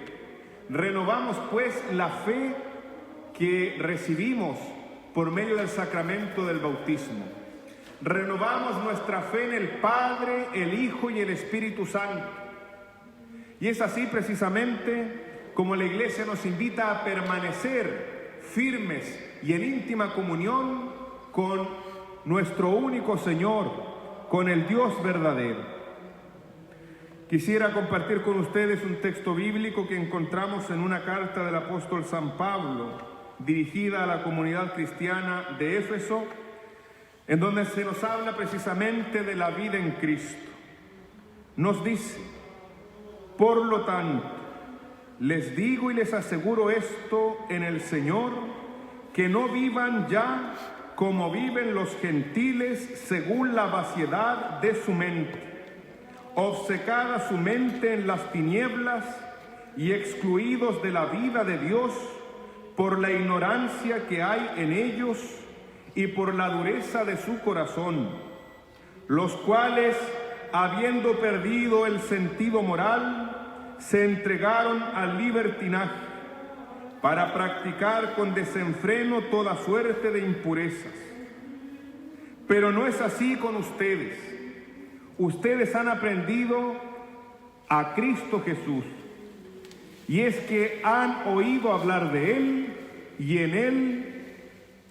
Renovamos pues la fe que recibimos por medio del sacramento del bautismo. Renovamos nuestra fe en el Padre, el Hijo y el Espíritu Santo. Y es así precisamente como la Iglesia nos invita a permanecer firmes y en íntima comunión con nuestro único Señor, con el Dios verdadero. Quisiera compartir con ustedes un texto bíblico que encontramos en una carta del apóstol San Pablo, dirigida a la comunidad cristiana de Éfeso, en donde se nos habla precisamente de la vida en Cristo. Nos dice: por lo tanto, les digo y les aseguro esto en el Señor, que no vivan ya como viven los gentiles según la vaciedad de su mente, obcecada su mente en las tinieblas y excluidos de la vida de Dios por la ignorancia que hay en ellos y por la dureza de su corazón, los cuales, habiendo perdido el sentido moral, se entregaron al libertinaje para practicar con desenfreno toda suerte de impurezas. Pero no es así con ustedes. Ustedes han aprendido a Cristo Jesús, y es que han oído hablar de Él y en Él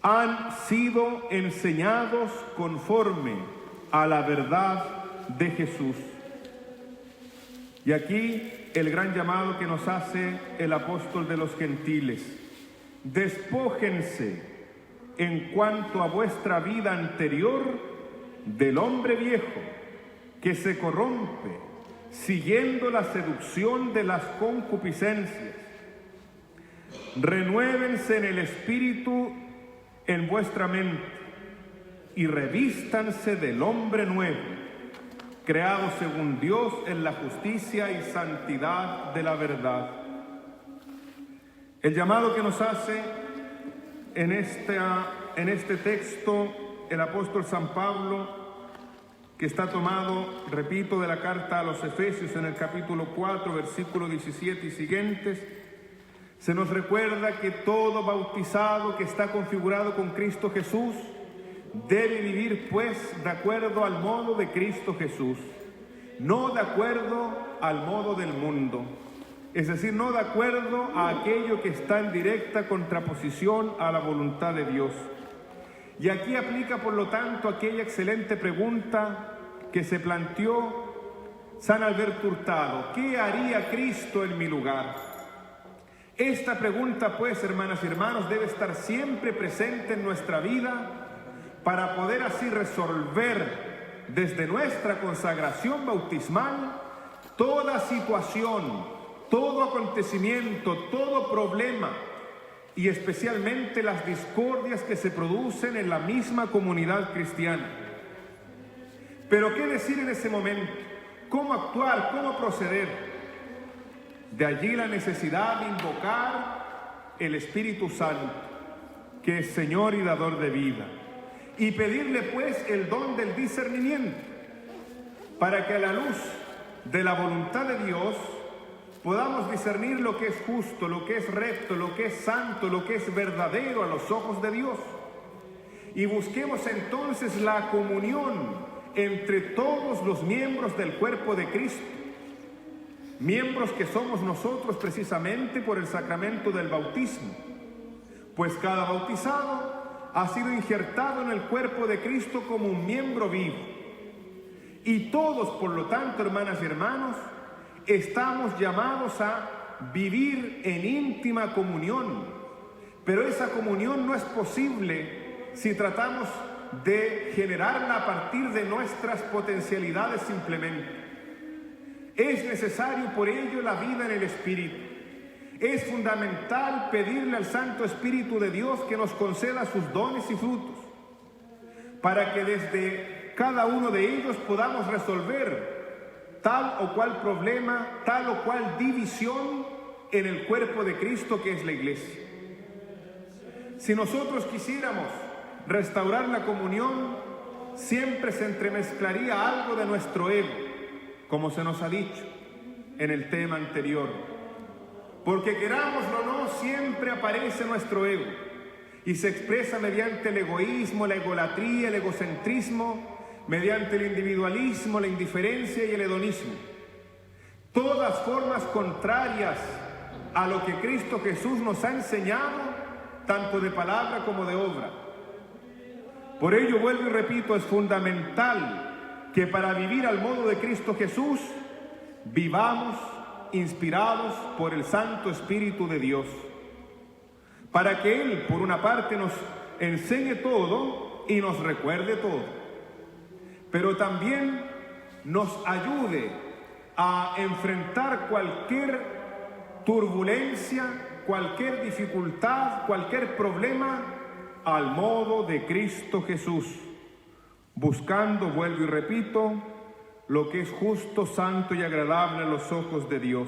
han sido enseñados conforme a la verdad de Jesús. Y aquí el gran llamado que nos hace el apóstol de los gentiles: despójense en cuanto a vuestra vida anterior del hombre viejo, que se corrompe siguiendo la seducción de las concupiscencias. Renuévense en el espíritu en vuestra mente y revístanse del hombre nuevo, creado según Dios en la justicia y santidad de la verdad. El llamado que nos hace en este texto el apóstol San Pablo, que está tomado, repito, de la carta a los Efesios en el capítulo 4, versículo 17 y siguientes, se nos recuerda que todo bautizado que está configurado con Cristo Jesús debe vivir pues de acuerdo al modo de Cristo Jesús, no de acuerdo al modo del mundo, es decir, no de acuerdo a aquello que está en directa contraposición a la voluntad de Dios. Y aquí aplica, por lo tanto, aquella excelente pregunta que se planteó San Alberto Hurtado, ¿qué haría Cristo en mi lugar? Esta pregunta, pues, hermanas y hermanos, debe estar siempre presente en nuestra vida para poder así resolver desde nuestra consagración bautismal toda situación, todo acontecimiento, todo problema y especialmente las discordias que se producen en la misma comunidad cristiana. Pero ¿qué decir en ese momento? ¿Cómo actuar? ¿Cómo proceder? De allí la necesidad de invocar el Espíritu Santo, que es Señor y dador de vida, y pedirle pues el don del discernimiento, para que a la luz de la voluntad de Dios podamos discernir lo que es justo, lo que es recto, lo que es santo, lo que es verdadero a los ojos de Dios. Y busquemos entonces la comunión entre todos los miembros del cuerpo de Cristo, miembros que somos nosotros precisamente por el sacramento del bautismo, pues cada bautizado ha sido injertado en el cuerpo de Cristo como un miembro vivo. Y todos, por lo tanto, hermanas y hermanos, estamos llamados a vivir en íntima comunión, pero esa comunión no es posible si tratamos de generarla a partir de nuestras potencialidades simplemente. Es necesario por ello la vida en el Espíritu. Es fundamental pedirle al Santo Espíritu de Dios que nos conceda sus dones y frutos, para que desde cada uno de ellos podamos resolver tal o cual problema, tal o cual división en el cuerpo de Cristo que es la Iglesia. Si nosotros quisiéramos restaurar la comunión, siempre se entremezclaría algo de nuestro ego, como se nos ha dicho en el tema anterior. Porque querámoslo o no, siempre aparece nuestro ego y se expresa mediante el egoísmo, la egolatría, el egocentrismo, mediante el individualismo, la indiferencia y el hedonismo. Todas formas contrarias a lo que Cristo Jesús nos ha enseñado, tanto de palabra como de obra. Por ello, vuelvo y repito, es fundamental que para vivir al modo de Cristo Jesús, vivamos inspirados por el Santo Espíritu de Dios, para que Él, por una parte, nos enseñe todo y nos recuerde todo, pero también nos ayude a enfrentar cualquier turbulencia, cualquier dificultad, cualquier problema, al modo de Cristo Jesús, buscando, vuelvo y repito, lo que es justo, santo y agradable a los ojos de Dios.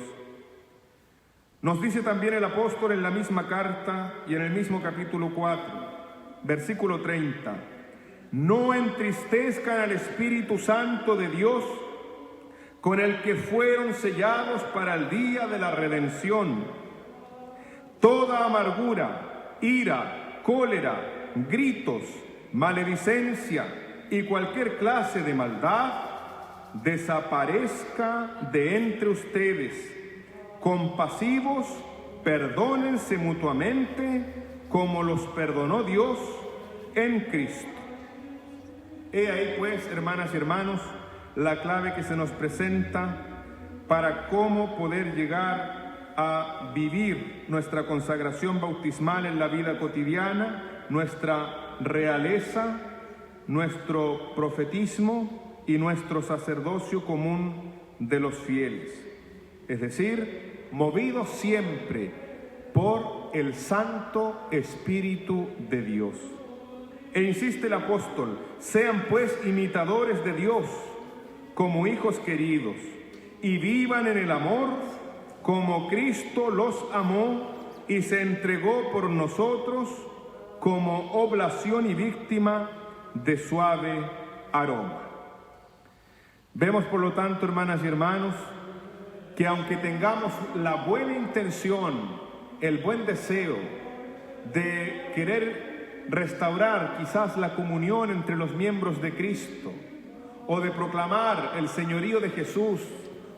Nos dice también el apóstol en la misma carta y en el mismo capítulo 4, versículo 30, no entristezcan al Espíritu Santo de Dios, con el que fueron sellados para el día de la redención. Toda amargura, ira, cólera, gritos, maledicencia y cualquier clase de maldad desaparezca de entre ustedes. Compasivos, perdónense mutuamente como los perdonó Dios en Cristo. He ahí pues, hermanas y hermanos, la clave que se nos presenta para cómo poder llegar a vivir nuestra consagración bautismal en la vida cotidiana, nuestra realeza, nuestro profetismo y nuestro sacerdocio común de los fieles. Es decir, movidos siempre por el Santo Espíritu de Dios. E insiste el apóstol, sean pues imitadores de Dios como hijos queridos y vivan en el amor como Cristo los amó y se entregó por nosotros como oblación y víctima de suave aroma. Vemos por lo tanto, hermanas y hermanos, que aunque tengamos la buena intención, el buen deseo de querer restaurar quizás la comunión entre los miembros de Cristo, o de proclamar el señorío de Jesús,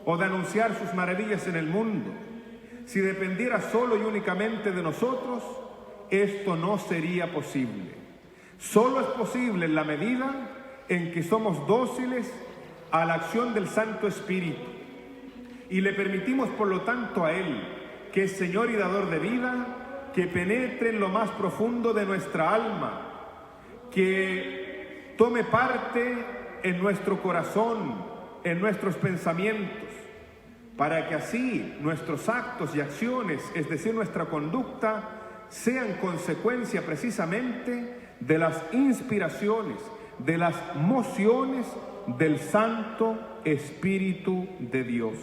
o de anunciar sus maravillas en el mundo, si dependiera solo y únicamente de nosotros, esto no sería posible. Solo es posible en la medida en que somos dóciles a la acción del Santo Espíritu y le permitimos por lo tanto a Él, que es Señor y dador de vida, que penetre en lo más profundo de nuestra alma, que tome parte en nuestro corazón, en nuestros pensamientos, para que así nuestros actos y acciones, es decir, nuestra conducta, sean consecuencia precisamente de las inspiraciones, de las mociones del Santo Espíritu de Dios.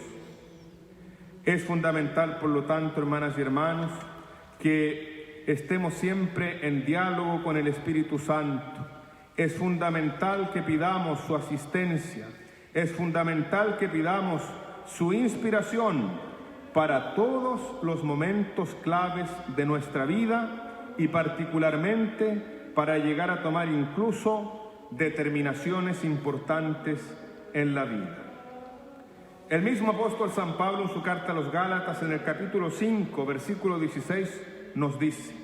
Es fundamental, por lo tanto, hermanas y hermanos, que estemos siempre en diálogo con el Espíritu Santo. Es fundamental que pidamos su asistencia. Es fundamental que pidamos su inspiración para todos los momentos claves de nuestra vida y particularmente para llegar a tomar incluso determinaciones importantes en la vida. El mismo apóstol San Pablo en su carta a los Gálatas en el capítulo 5, versículo 16 nos dice: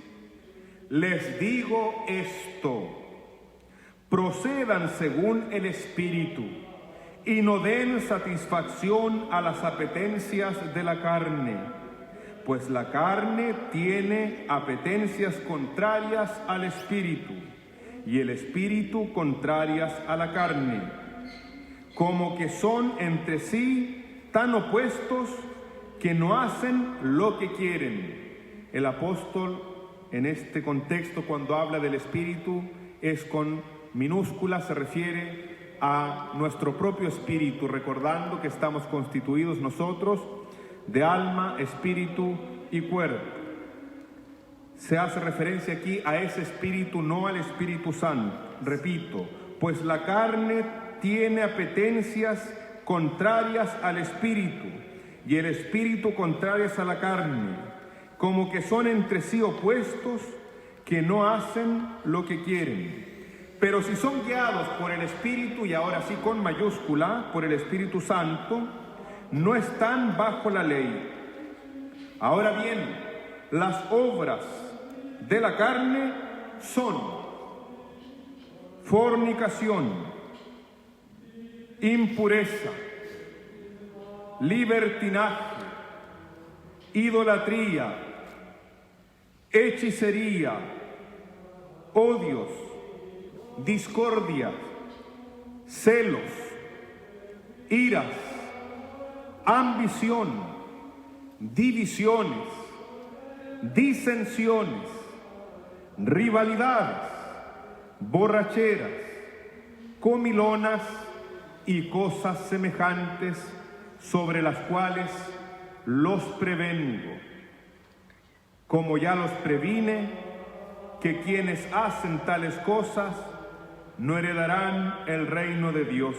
les digo esto, procedan según el Espíritu y no den satisfacción a las apetencias de la carne, pues la carne tiene apetencias contrarias al Espíritu y el Espíritu contrarias a la carne, como que son entre sí tan opuestos que no hacen lo que quieren. El apóstol en este contexto, cuando habla del Espíritu, es con minúscula, se refiere a nuestro propio espíritu, recordando que estamos constituidos nosotros de alma, espíritu y cuerpo. Se hace referencia aquí a ese espíritu, no al Espíritu Santo. Repito, pues la carne tiene apetencias contrarias al espíritu y el espíritu contrarias a la carne, como que son entre sí opuestos, que no hacen lo que quieren. Pero si son guiados por el Espíritu, y ahora sí con mayúscula, por el Espíritu Santo, no están bajo la ley. Ahora bien, las obras de la carne son fornicación, impureza, libertinaje, idolatría, hechicería, odios, discordia, celos, iras, ambición, divisiones, disensiones, rivalidades, borracheras, comilonas y cosas semejantes, sobre las cuales los prevengo, como ya los previne, que quienes hacen tales cosas no heredarán el reino de Dios.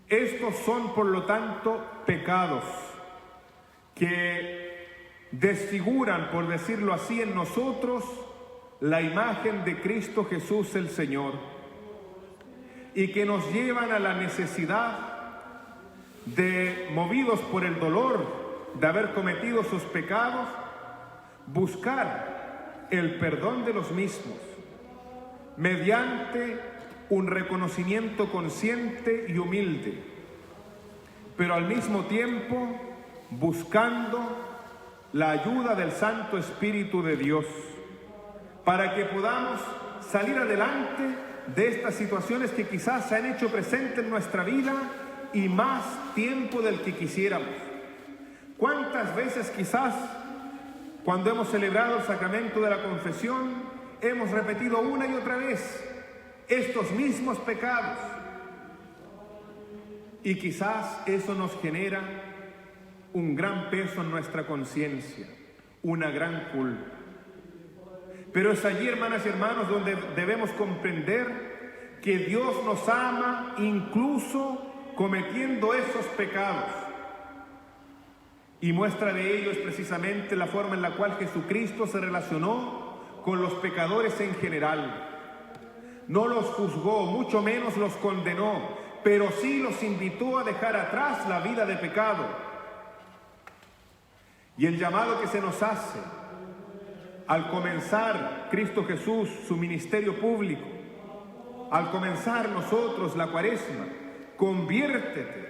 Estos son, por lo tanto, pecados que desfiguran, por decirlo así, en nosotros la imagen de Cristo Jesús el Señor, y que nos llevan a la necesidad de, movidos por el dolor de haber cometido sus pecados, buscar el perdón de los mismos mediante un reconocimiento consciente y humilde, pero al mismo tiempo buscando la ayuda del Santo Espíritu de Dios para que podamos salir adelante de estas situaciones que quizás se han hecho presentes en nuestra vida y más tiempo del que quisiéramos. ¿Cuántas veces quizás cuando hemos celebrado el sacramento de la confesión hemos repetido una y otra vez estos mismos pecados? Y quizás eso nos genera un gran peso en nuestra conciencia, una gran culpa. Pero es allí, hermanas y hermanos, donde debemos comprender que Dios nos ama incluso cometiendo esos pecados. Y muestra de ello es precisamente la forma en la cual Jesucristo se relacionó con los pecadores en general. No los juzgó, mucho menos los condenó, pero sí los invitó a dejar atrás la vida de pecado. Y el llamado que se nos hace al comenzar Cristo Jesús su ministerio público, al comenzar nosotros la Cuaresma, conviértete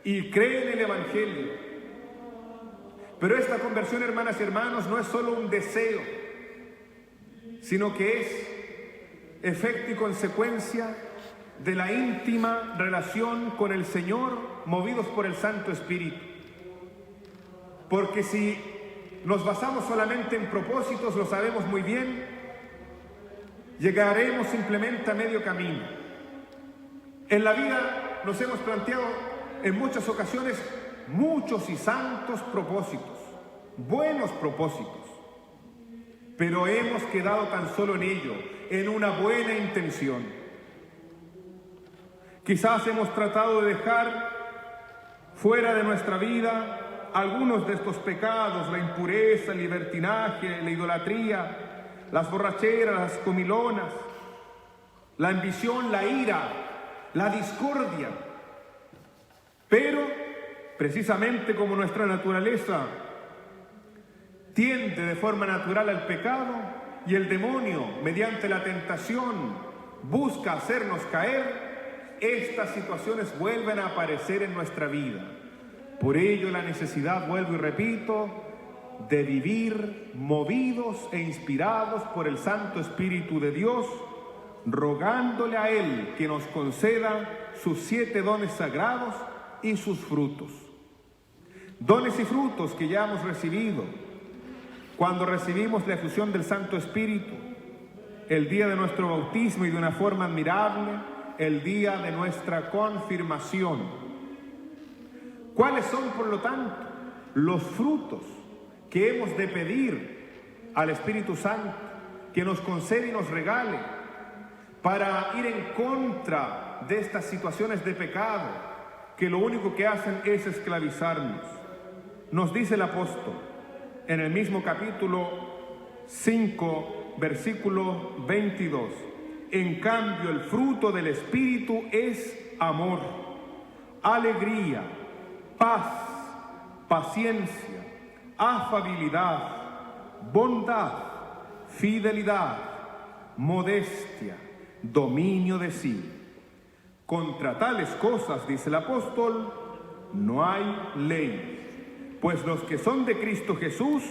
y cree en el Evangelio. Pero esta conversión, hermanas y hermanos, no es solo un deseo, sino que es efecto y consecuencia de la íntima relación con el Señor, movidos por el Santo Espíritu. Porque si nos basamos solamente en propósitos, lo sabemos muy bien, llegaremos simplemente a medio camino. En la vida nos hemos planteado en muchas ocasiones muchos y santos propósitos, buenos propósitos, pero hemos quedado tan solo en ello, en una buena intención. Quizás hemos tratado de dejar fuera de nuestra vida algunos de estos pecados: la impureza, el libertinaje, la idolatría, las borracheras, las comilonas, la ambición, la ira, la discordia. Pero precisamente como nuestra naturaleza tiende de forma natural al pecado y el demonio, mediante la tentación, busca hacernos caer, estas situaciones vuelven a aparecer en nuestra vida. Por ello la necesidad, vuelvo y repito, de vivir movidos e inspirados por el Santo Espíritu de Dios, rogándole a Él que nos conceda sus 7 dones sagrados y sus frutos. Dones y frutos que ya hemos recibido cuando recibimos la efusión del Santo Espíritu, el día de nuestro bautismo, y de una forma admirable, el día de nuestra confirmación. ¿Cuáles son, por lo tanto, los frutos que hemos de pedir al Espíritu Santo que nos concede y nos regale para ir en contra de estas situaciones de pecado que lo único que hacen es esclavizarnos? Nos dice el apóstol en el mismo capítulo 5, versículo 22: en cambio el fruto del Espíritu es amor, alegría, paz, paciencia, afabilidad, bondad, fidelidad, modestia, dominio de sí. Contra tales cosas, dice el apóstol, no hay ley. Pues los que son de Cristo Jesús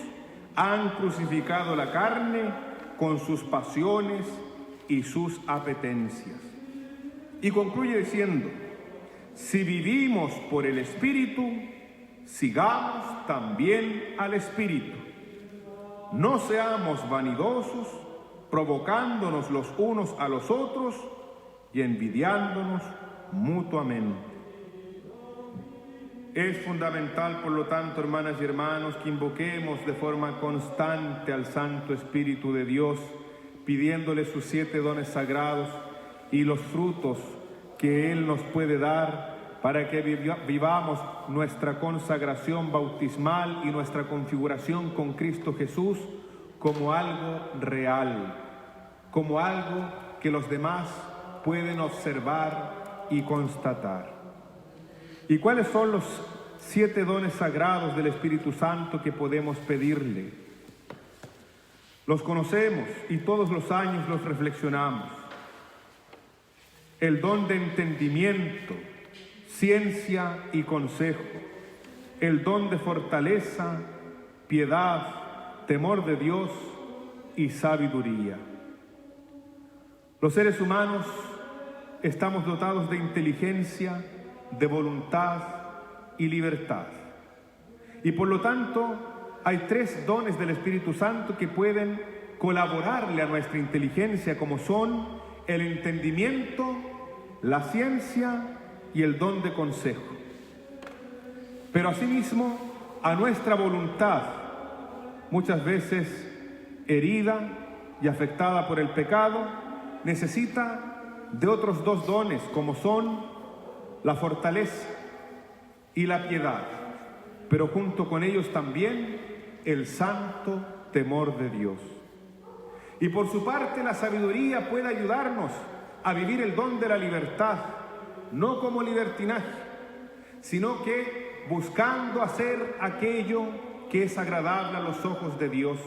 han crucificado la carne con sus pasiones y sus apetencias. Y concluye diciendo: si vivimos por el Espíritu, sigamos también al Espíritu. No seamos vanidosos, provocándonos los unos a los otros y envidiándonos mutuamente. Es fundamental, por lo tanto, hermanas y hermanos, que invoquemos de forma constante al Santo Espíritu de Dios, pidiéndole sus 7 dones sagrados y los frutos que Él nos puede dar para que vivamos nuestra consagración bautismal y nuestra configuración con Cristo Jesús como algo real, como algo que los demás pueden observar y constatar. ¿Y cuáles son los 7 dones sagrados del Espíritu Santo que podemos pedirle? Los conocemos y todos los años los reflexionamos. El don de entendimiento, ciencia y consejo. El don de fortaleza, piedad, temor de Dios y sabiduría. Los seres humanos estamos dotados de inteligencia, de voluntad y libertad. Y por lo tanto, hay 3 dones del Espíritu Santo que pueden colaborarle a nuestra inteligencia, como son el entendimiento, la ciencia y el don de consejo. Pero asimismo, a nuestra voluntad, muchas veces herida y afectada por el pecado, necesita de otros 2 dones, como son la fortaleza y la piedad, pero junto con ellos también el santo temor de Dios. Y por su parte, la sabiduría puede ayudarnos a vivir el don de la libertad, no como libertinaje, sino que buscando hacer aquello que es agradable a los ojos de Dios.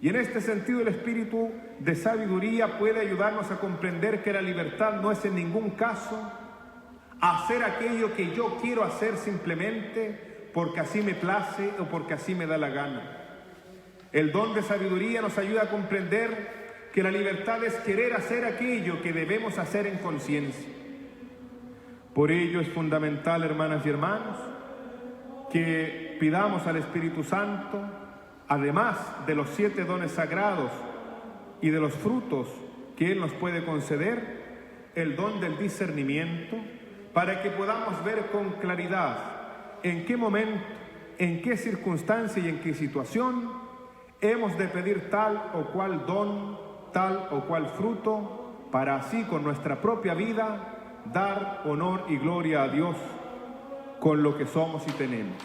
Y en este sentido, el espíritu de sabiduría puede ayudarnos a comprender que la libertad no es en ningún caso a hacer aquello que yo quiero hacer simplemente porque así me place o porque así me da la gana. El don de sabiduría nos ayuda a comprender que la libertad es querer hacer aquello que debemos hacer en conciencia. Por ello es fundamental, hermanas y hermanos, que pidamos al Espíritu Santo, además de los 7 dones sagrados y de los frutos que Él nos puede conceder, el don del discernimiento, para que podamos ver con claridad en qué momento, en qué circunstancia y en qué situación hemos de pedir tal o cual don, tal o cual fruto, para así con nuestra propia vida dar honor y gloria a Dios con lo que somos y tenemos.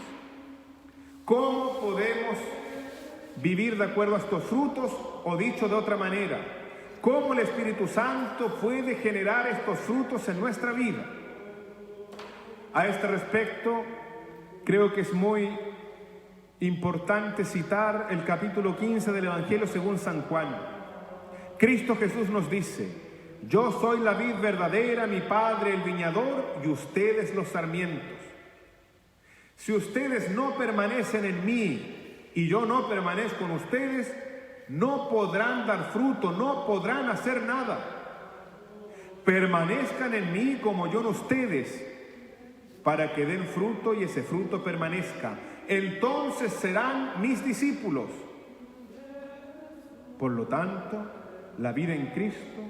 ¿Cómo podemos vivir de acuerdo a estos frutos? O dicho de otra manera, ¿cómo el Espíritu Santo puede generar estos frutos en nuestra vida? A este respecto, creo que es muy importante citar el capítulo 15 del Evangelio según San Juan. Cristo Jesús nos dice: yo soy la vid verdadera, mi Padre el viñador y ustedes los sarmientos. Si ustedes no permanecen en mí y yo no permanezco en ustedes, no podrán dar fruto, no podrán hacer nada. Permanezcan en mí como yo en ustedes, para que den fruto y ese fruto permanezca. Entonces serán mis discípulos. Por lo tanto, la vida en Cristo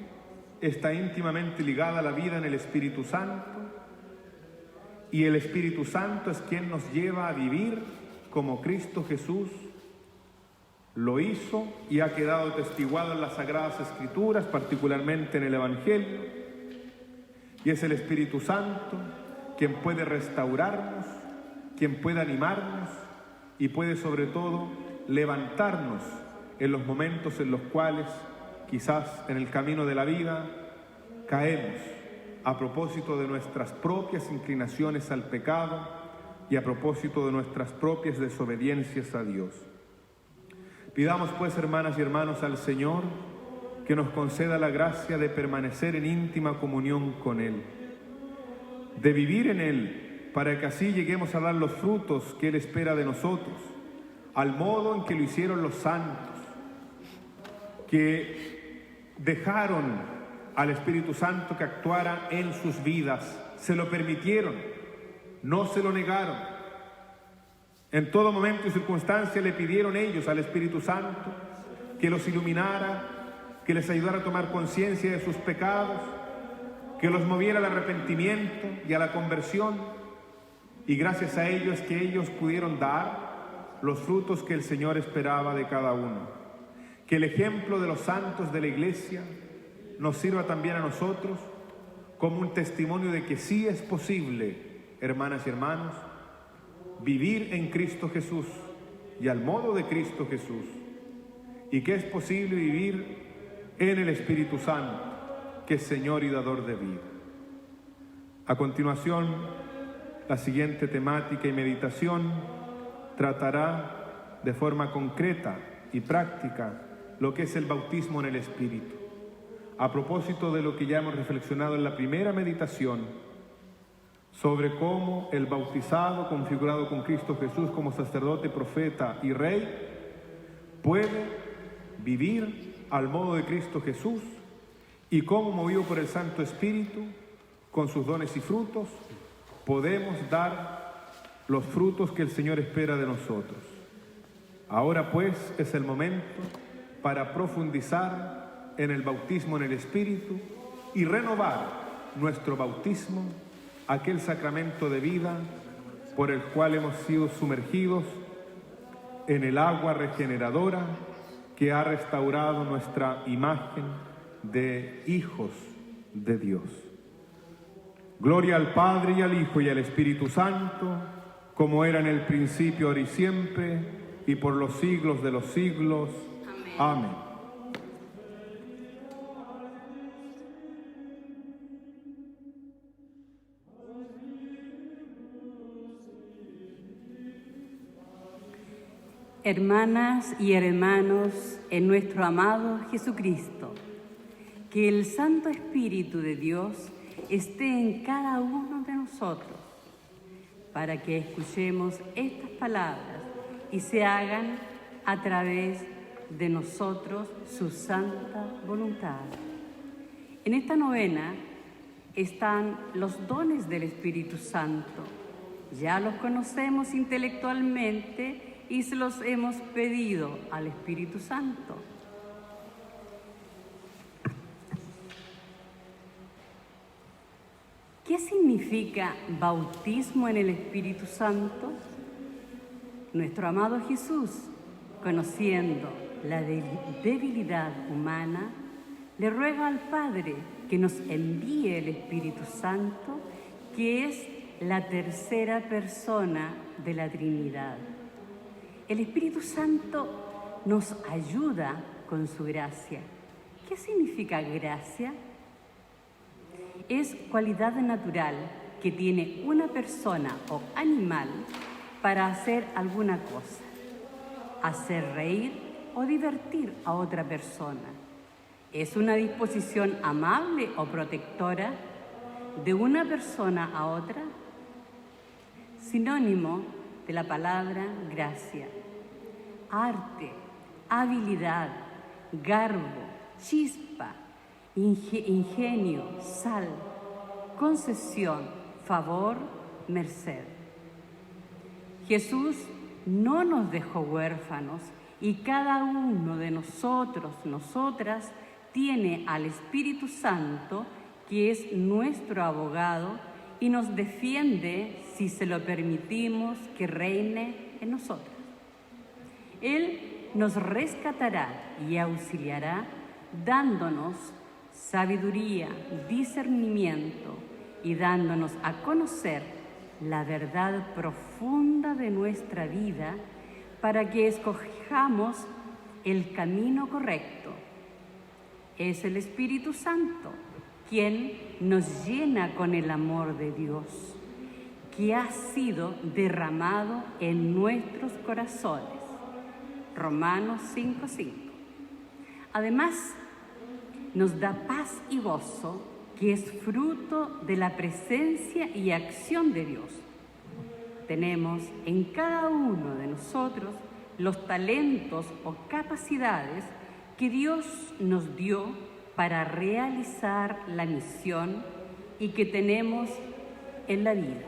está íntimamente ligada a la vida en el Espíritu Santo, y el Espíritu Santo es quien nos lleva a vivir como Cristo Jesús lo hizo y ha quedado testiguado en las Sagradas Escrituras, particularmente en el Evangelio. Y es el Espíritu Santo quien puede restaurarnos, quien puede animarnos y puede sobre todo levantarnos en los momentos en los cuales quizás en el camino de la vida caemos a propósito de nuestras propias inclinaciones al pecado y a propósito de nuestras propias desobediencias a Dios. Pidamos pues, hermanas y hermanos, al Señor que nos conceda la gracia de permanecer en íntima comunión con Él, de vivir en Él, para que así lleguemos a dar los frutos que Él espera de nosotros, al modo en que lo hicieron los santos, que dejaron al Espíritu Santo que actuara en sus vidas, se lo permitieron, no se lo negaron. En todo momento y circunstancia le pidieron ellos al Espíritu Santo que los iluminara, que les ayudara a tomar conciencia de sus pecados, que los moviera al arrepentimiento y a la conversión, y gracias a ello es que ellos pudieron dar los frutos que el Señor esperaba de cada uno. Que el ejemplo de los santos de la Iglesia nos sirva también a nosotros como un testimonio de que sí es posible, hermanas y hermanos, vivir en Cristo Jesús y al modo de Cristo Jesús, y que es posible vivir en el Espíritu Santo, que es Señor y dador de vida. A continuación, la siguiente temática y meditación tratará de forma concreta y práctica lo que es el bautismo en el Espíritu. A propósito de lo que ya hemos reflexionado en la primera meditación, sobre cómo el bautizado, configurado con Cristo Jesús como sacerdote, profeta y rey, puede vivir al modo de Cristo Jesús, y cómo, movido por el Santo Espíritu, con sus dones y frutos, podemos dar los frutos que el Señor espera de nosotros. Ahora pues es el momento para profundizar en el bautismo en el Espíritu y renovar nuestro bautismo, aquel sacramento de vida por el cual hemos sido sumergidos en el agua regeneradora que ha restaurado nuestra imagen de hijos de Dios. Gloria al Padre y al Hijo y al Espíritu Santo, como era en el principio, ahora y siempre, y por los siglos de los siglos. Amén. Amén. Hermanas y hermanos en nuestro amado Jesucristo, que el Santo Espíritu de Dios esté en cada uno de nosotros, para que escuchemos estas palabras y se hagan a través de nosotros su santa voluntad. En esta novena están los dones del Espíritu Santo. Ya los conocemos intelectualmente y se los hemos pedido al Espíritu Santo. ¿Qué significa bautismo en el Espíritu Santo? Nuestro amado Jesús, conociendo la debilidad humana, le ruega al Padre que nos envíe el Espíritu Santo, que es la tercera persona de la Trinidad. El Espíritu Santo nos ayuda con su gracia. ¿Qué significa gracia? Es cualidad natural que tiene una persona o animal para hacer alguna cosa, hacer reír o divertir a otra persona. Es una disposición amable o protectora de una persona a otra. Sinónimo de la palabra gracia: arte, habilidad, garbo, chispa, ingenio, sal, concesión, favor, merced. Jesús no nos dejó huérfanos y cada uno de nosotros, nosotras, tiene al Espíritu Santo, que es nuestro abogado y nos defiende si se lo permitimos que reine en nosotros. Él nos rescatará y auxiliará dándonos sabiduría, discernimiento y dándonos a conocer la verdad profunda de nuestra vida para que escojamos el camino correcto. Es el Espíritu Santo quien nos llena con el amor de Dios, que ha sido derramado en nuestros corazones. Romanos 5:5. Además, nos da paz y gozo, que es fruto de la presencia y acción de Dios. Tenemos en cada uno de nosotros los talentos o capacidades que Dios nos dio para realizar la misión y que tenemos en la vida.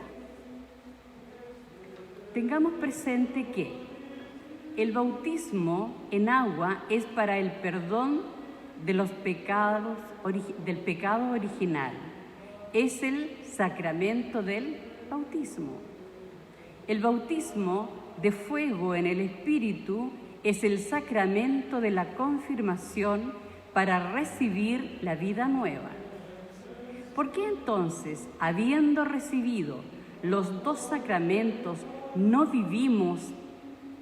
Tengamos presente que el bautismo en agua es para el perdón de los pecados, del pecado original. Es el sacramento del bautismo. El bautismo de fuego en el Espíritu es el sacramento de la confirmación para recibir la vida nueva. ¿Por qué entonces, habiendo recibido los dos sacramentos, no vivimos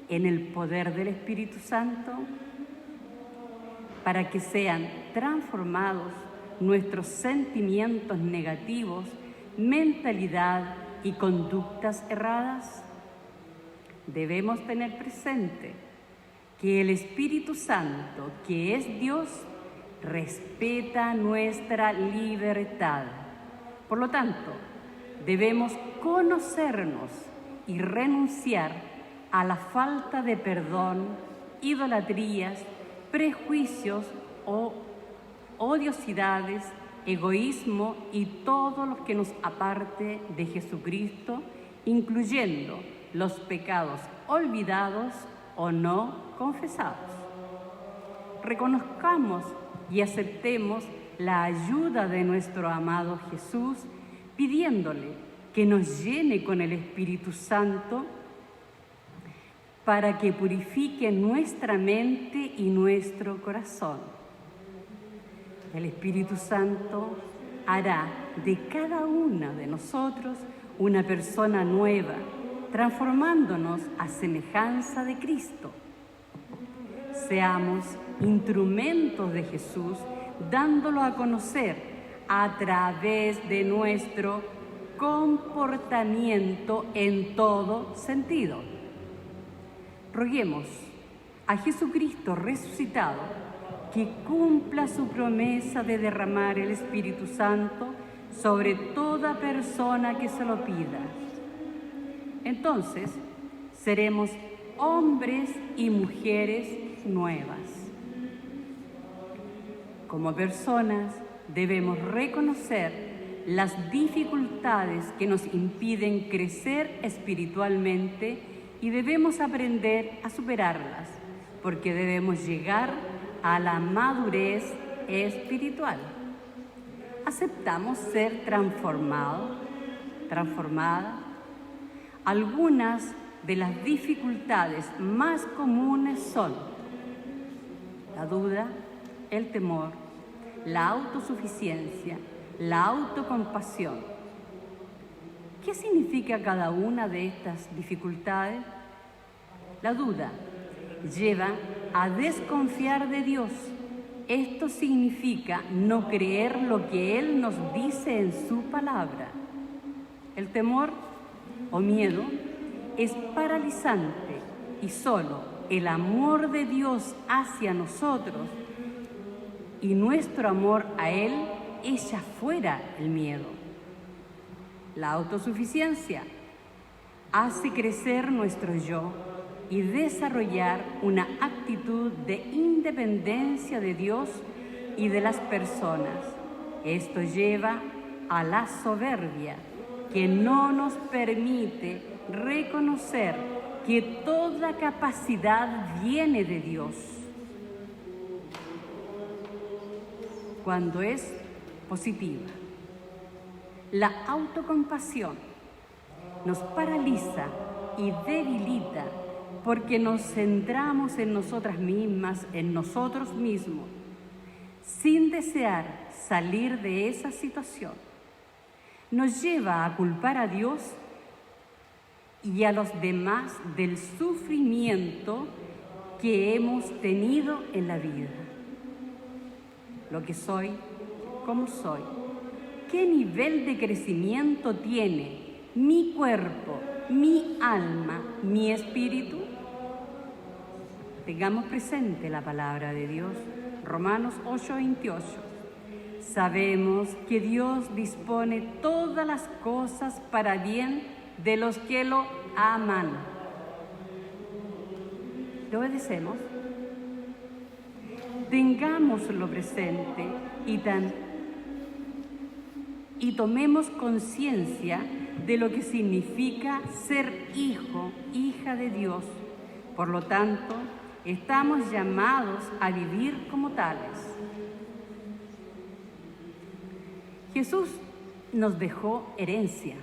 en el poder del Espíritu Santo? Para que sean transformados nuestros sentimientos negativos, mentalidad y conductas erradas. Debemos tener presente que el Espíritu Santo, que es Dios, respeta nuestra libertad. Por lo tanto, debemos conocernos y renunciar a la falta de perdón, idolatrías, prejuicios o odiosidades, egoísmo y todo lo que nos aparte de Jesucristo, incluyendo los pecados olvidados o no confesados. Reconozcamos y aceptemos la ayuda de nuestro amado Jesús, pidiéndole que nos llene con el Espíritu Santo para que purifique nuestra mente y nuestro corazón. El Espíritu Santo hará de cada una de nosotros una persona nueva, transformándonos a semejanza de Cristo. Seamos instrumentos de Jesús, dándolo a conocer a través de nuestro comportamiento en todo sentido. Roguemos a Jesucristo resucitado que cumpla su promesa de derramar el Espíritu Santo sobre toda persona que se lo pida. Entonces, seremos hombres y mujeres nuevas. Como personas, debemos reconocer las dificultades que nos impiden crecer espiritualmente y debemos aprender a superarlas, porque debemos llegar a la madurez espiritual. ¿Aceptamos ser transformada? Algunas de las dificultades más comunes son la duda, el temor, la autosuficiencia, la autocompasión. ¿Qué significa cada una de estas dificultades? La duda lleva a desconfiar de Dios. Esto significa no creer lo que Él nos dice en su palabra. El temor o miedo es paralizante y solo el amor de Dios hacia nosotros y nuestro amor a Él echa fuera el miedo. La autosuficiencia hace crecer nuestro yo y desarrollar una actitud de independencia de Dios y de las personas. Esto lleva a la soberbia, que no nos permite reconocer que toda capacidad viene de Dios. Cuando es positiva. La autocompasión nos paraliza y debilita porque nos centramos en nosotras mismas, en nosotros mismos, sin desear salir de esa situación. Nos lleva a culpar a Dios y a los demás del sufrimiento que hemos tenido en la vida. Lo que soy, cómo soy, qué nivel de crecimiento tiene mi cuerpo, mi alma, mi espíritu. Tengamos presente la palabra de Dios, Romanos 8:28. Sabemos que Dios dispone todas las cosas para bien de los que lo aman. ¿Le obedecemos? Tengámoslo presente y tomemos conciencia de lo que significa ser hijo, hija de Dios. Por lo tanto, estamos llamados a vivir como tales. Jesús nos dejó herencia.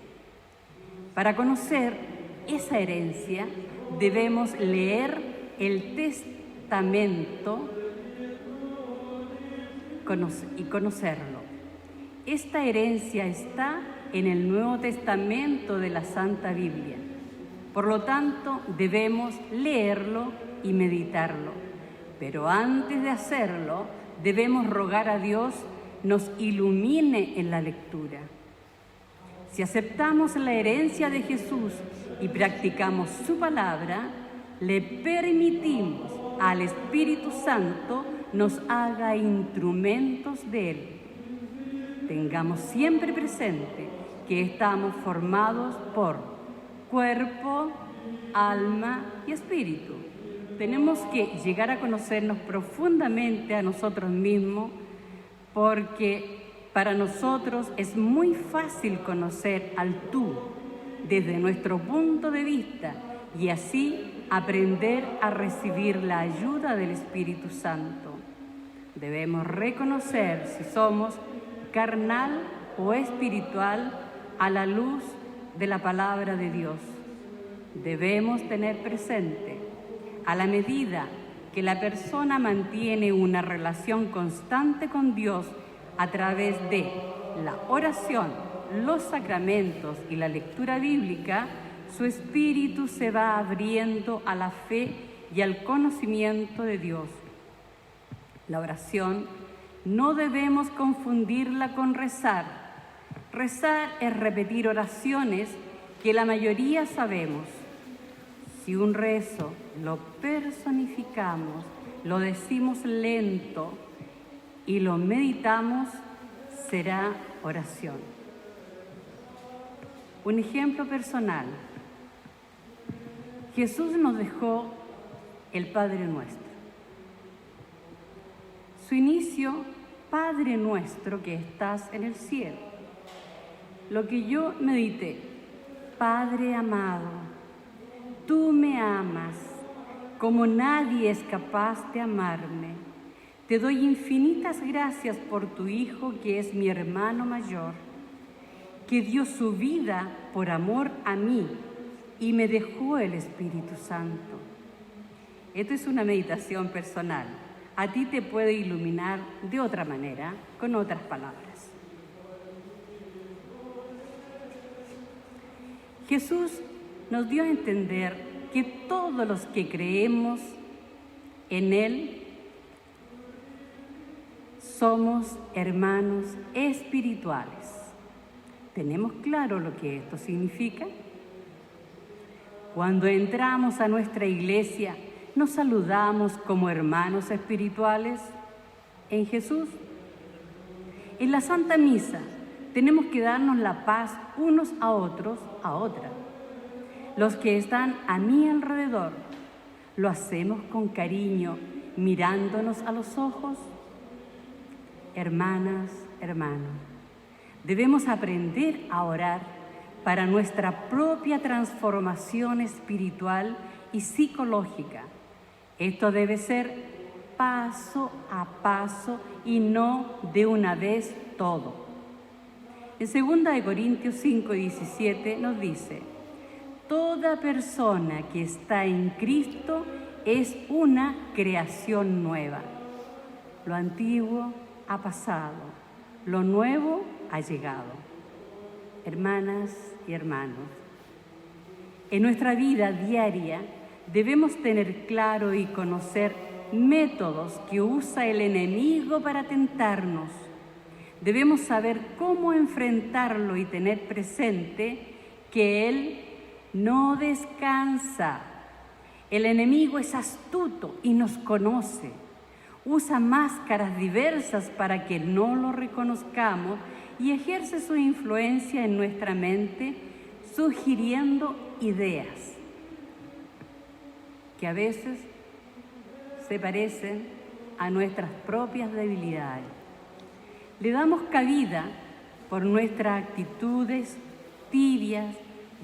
Para conocer esa herencia, debemos leer el Testamento y conocerlo. Esta herencia está en el Nuevo Testamento de la Santa Biblia. Por lo tanto, debemos leerlo y meditarlo. Pero antes de hacerlo, debemos rogar a Dios nos ilumine en la lectura. Si aceptamos la herencia de Jesús y practicamos su palabra, le permitimos al Espíritu Santo nos haga instrumentos de Él. Tengamos siempre presente que estamos formados por cuerpo, alma y espíritu. Tenemos que llegar a conocernos profundamente a nosotros mismos, porque para nosotros es muy fácil conocer al tú desde nuestro punto de vista y así aprender a recibir la ayuda del Espíritu Santo. Debemos reconocer si somos carnal o espiritual a la luz de la palabra de Dios. Debemos tener presente, a la medida que la persona mantiene una relación constante con Dios a través de la oración, los sacramentos y la lectura bíblica, su espíritu se va abriendo a la fe y al conocimiento de Dios. La oración no debemos confundirla con rezar. Rezar es repetir oraciones que la mayoría sabemos. Si un rezo lo personificamos, lo decimos lento y lo meditamos, será oración. Un ejemplo personal. Jesús nos dejó el Padre Nuestro. Su inicio, Padre nuestro que estás en el cielo. Lo que yo medité, Padre amado, tú me amas como nadie es capaz de amarme. Te doy infinitas gracias por tu Hijo que es mi hermano mayor, que dio su vida por amor a mí y me dejó el Espíritu Santo. Esto es una meditación personal. A ti te puede iluminar de otra manera, con otras palabras. Jesús nos dio a entender que todos los que creemos en Él somos hermanos espirituales. ¿Tenemos claro lo que esto significa? Cuando entramos a nuestra iglesia, ¿nos saludamos como hermanos espirituales en Jesús? En la Santa Misa tenemos que darnos la paz unos a otros, a otra. Los que están a mi alrededor, ¿lo hacemos con cariño, mirándonos a los ojos? Hermanas, hermanos, debemos aprender a orar para nuestra propia transformación espiritual y psicológica. Esto debe ser paso a paso y no de una vez todo. En 2 Corintios 5:17 nos dice: toda persona que está en Cristo es una creación nueva. Lo antiguo ha pasado, lo nuevo ha llegado. Hermanas y hermanos, en nuestra vida diaria debemos tener claro y conocer métodos que usa el enemigo para tentarnos. Debemos saber cómo enfrentarlo y tener presente que él no descansa. El enemigo es astuto y nos conoce. Usa máscaras diversas para que no lo reconozcamos y ejerce su influencia en nuestra mente, sugiriendo ideas que a veces se parecen a nuestras propias debilidades. Le damos cabida por nuestras actitudes tibias,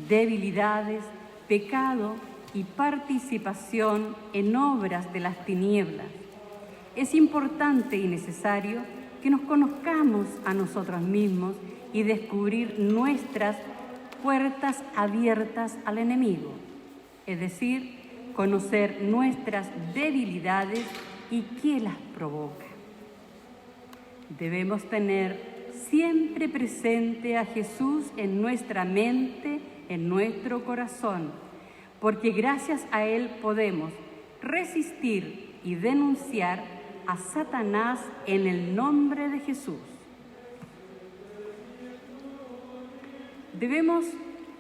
debilidades, pecado y participación en obras de las tinieblas. Es importante y necesario que nos conozcamos a nosotros mismos y descubrir nuestras puertas abiertas al enemigo, es decir, conocer nuestras debilidades y qué las provoca. Debemos tener siempre presente a Jesús en nuestra mente, en nuestro corazón, porque gracias a Él podemos resistir y denunciar a Satanás en el nombre de Jesús. Debemos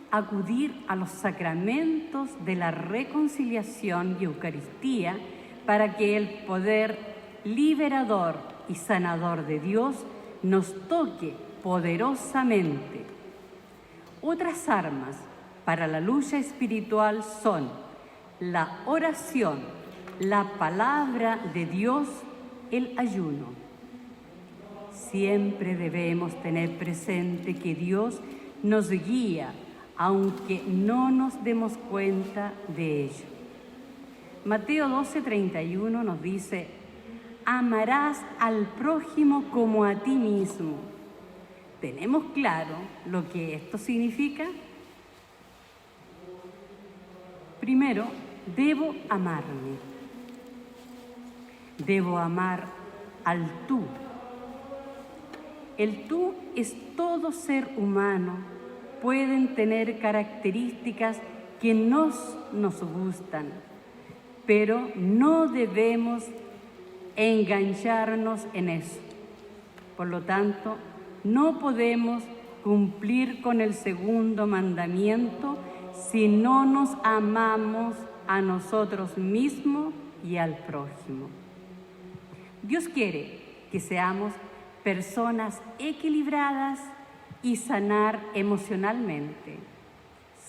acudir a los sacramentos de la reconciliación y Eucaristía para que el poder liberador y sanador de Dios nos toque poderosamente. Otras armas para la lucha espiritual son la oración, la palabra de Dios, el ayuno. Siempre debemos tener presente que Dios nos guía, aunque no nos demos cuenta de ello. Mateo 12:31 nos dice: amarás al prójimo como a ti mismo. ¿Tenemos claro lo que esto significa? Primero, debo amarme. Debo amar al tú. El tú es todo ser humano. Pueden tener características que nos gustan, pero no debemos engancharnos en eso. Por lo tanto, no podemos cumplir con el segundo mandamiento si no nos amamos a nosotros mismos y al prójimo. Dios quiere que seamos personas equilibradas y sanar emocionalmente.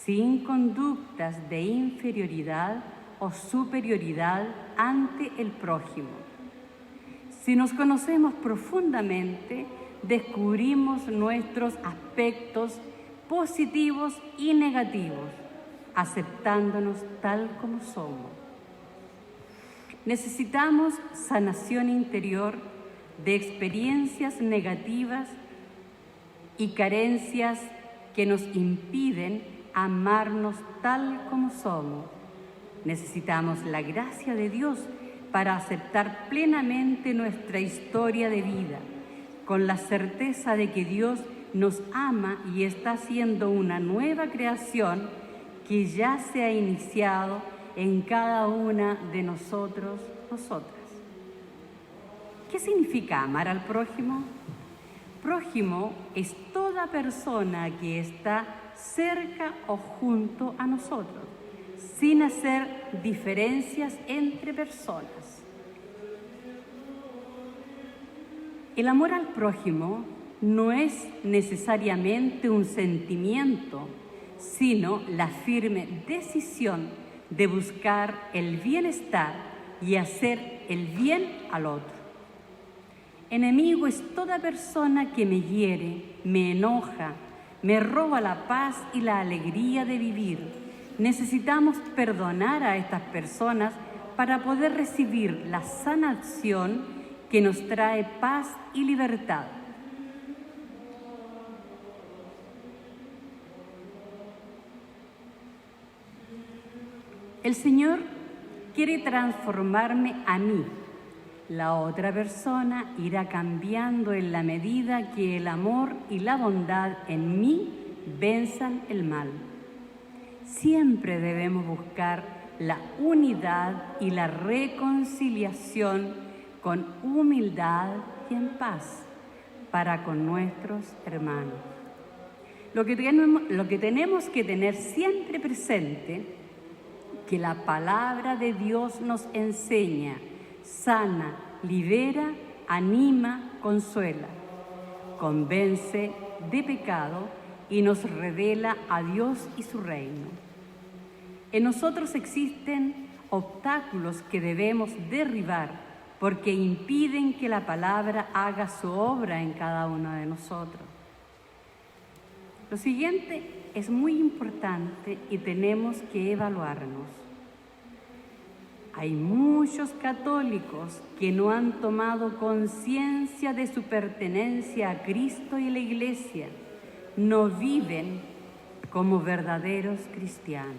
sin conductas de inferioridad o superioridad ante el prójimo. Si nos conocemos profundamente, descubrimos nuestros aspectos positivos y negativos, aceptándonos tal como somos. Necesitamos sanación interior de experiencias negativas y carencias que nos impiden amarnos tal como somos. Necesitamos la gracia de Dios para aceptar plenamente nuestra historia de vida, con la certeza de que Dios nos ama y está haciendo una nueva creación que ya se ha iniciado en cada una de nosotras. ¿Qué significa amar al prójimo? Prójimo es toda persona que está cerca o junto a nosotros, sin hacer diferencias entre personas. El amor al prójimo no es necesariamente un sentimiento, sino la firme decisión de buscar el bienestar y hacer el bien al otro. Enemigo es toda persona que me hiere, me enoja, me roba la paz y la alegría de vivir. Necesitamos perdonar a estas personas para poder recibir la sanación que nos trae paz y libertad. El Señor quiere transformarme a mí. La otra persona irá cambiando en la medida que el amor y la bondad en mí venzan el mal. Siempre debemos buscar la unidad y la reconciliación con humildad y en paz para con nuestros hermanos. Lo que tenemos que tener siempre presente, que la palabra de Dios nos enseña, sana, libera, anima, consuela, convence de pecado y nos revela a Dios y su reino. En nosotros existen obstáculos que debemos derribar porque impiden que la palabra haga su obra en cada uno de nosotros. Lo siguiente es muy importante y tenemos que evaluarnos. Hay muchos católicos que no han tomado conciencia de su pertenencia a Cristo y la Iglesia. No viven como verdaderos cristianos.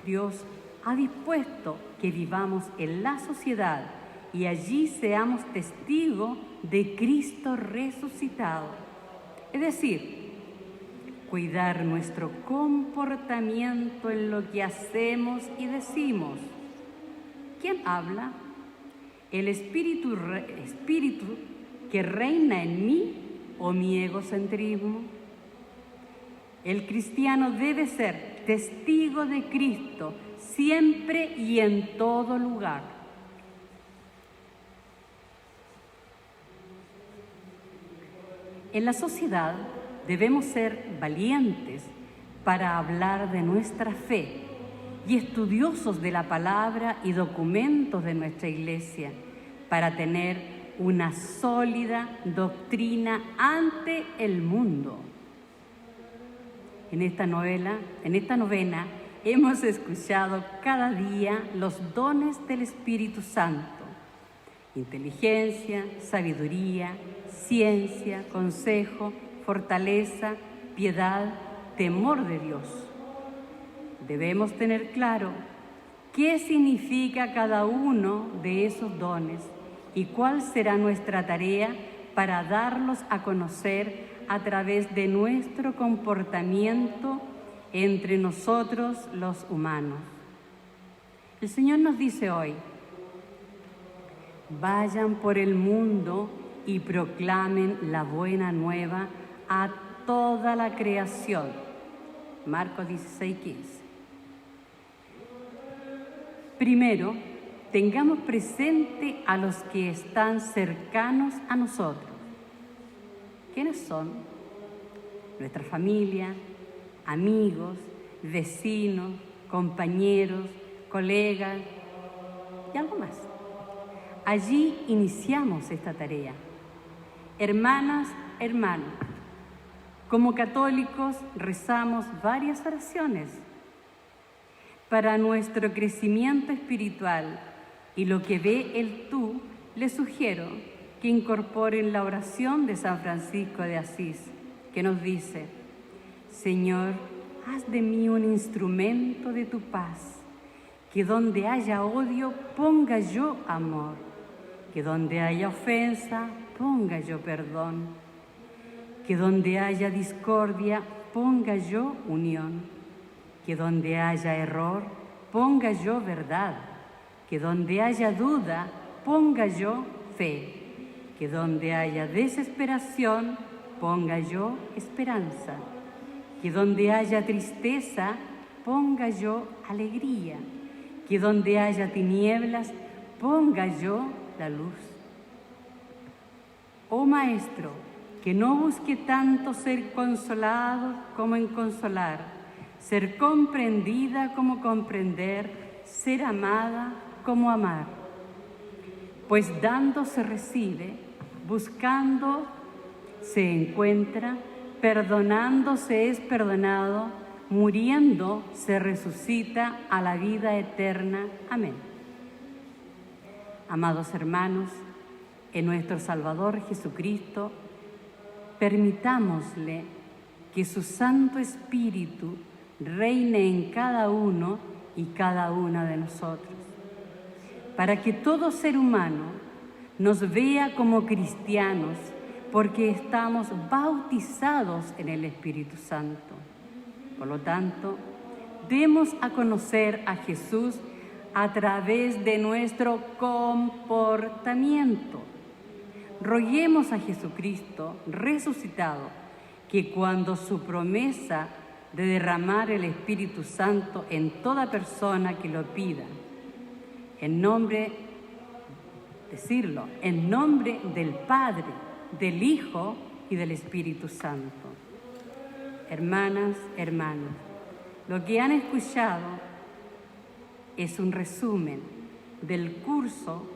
Dios ha dispuesto que vivamos en la sociedad y allí seamos testigos de Cristo resucitado. Es decir, cuidar nuestro comportamiento en lo que hacemos y decimos. ¿Quién habla? ¿El espíritu que reina en mí o mi egocentrismo? El cristiano debe ser testigo de Cristo siempre y en todo lugar. En la sociedad debemos ser valientes para hablar de nuestra fe y estudiosos de la palabra y documentos de nuestra Iglesia para tener una sólida doctrina ante el mundo. En esta novena hemos escuchado cada día los dones del Espíritu Santo: inteligencia, sabiduría, ciencia, consejo, fortaleza, piedad, temor de Dios. Debemos tener claro qué significa cada uno de esos dones y cuál será nuestra tarea para darlos a conocer a través de nuestro comportamiento entre nosotros los humanos. El Señor nos dice hoy: vayan por el mundo y proclamen la buena nueva a toda la creación. Marcos 16:15. Primero, tengamos presente a los que están cercanos a nosotros. ¿Quiénes son? Nuestra familia, amigos, vecinos, compañeros, colegas y algo más. Allí iniciamos esta tarea. Hermanas, hermanos, como católicos rezamos varias oraciones para nuestro crecimiento espiritual, y lo que ve el tú, les sugiero que incorporen la oración de San Francisco de Asís, que nos dice: Señor, haz de mí un instrumento de tu paz, que donde haya odio ponga yo amor, que donde haya ofensa ponga yo perdón, que donde haya discordia ponga yo unión, que donde haya error ponga yo verdad, que donde haya duda ponga yo fe, que donde haya desesperación ponga yo esperanza, que donde haya tristeza ponga yo alegría, que donde haya tinieblas ponga yo la luz. Oh Maestro, que no busque tanto ser consolado como en consolar, ser comprendida como comprender, ser amada como amar. Pues dando se recibe, buscando se encuentra, perdonando se es perdonado, muriendo se resucita a la vida eterna. Amén. Amados hermanos, en nuestro Salvador Jesucristo, permitámosle que su Santo Espíritu reine en cada uno y cada una de nosotros, para que todo ser humano nos vea como cristianos, porque estamos bautizados en el Espíritu Santo. Por lo tanto, demos a conocer a Jesús a través de nuestro comportamiento. Roguemos a Jesucristo resucitado, que cuando su promesa de derramar el Espíritu Santo en toda persona que lo pida, en nombre del Padre, del Hijo y del Espíritu Santo. Hermanas, hermanos, lo que han escuchado es un resumen del curso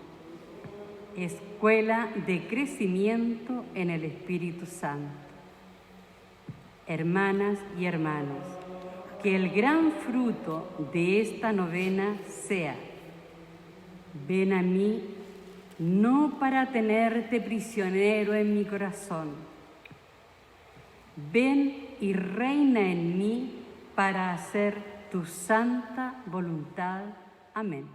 Escuela de Crecimiento en el Espíritu Santo. Hermanas y hermanos, que el gran fruto de esta novena sea: ven a mí, no para tenerte prisionero en mi corazón. Ven y reina en mí para hacer tu santa voluntad. Amén.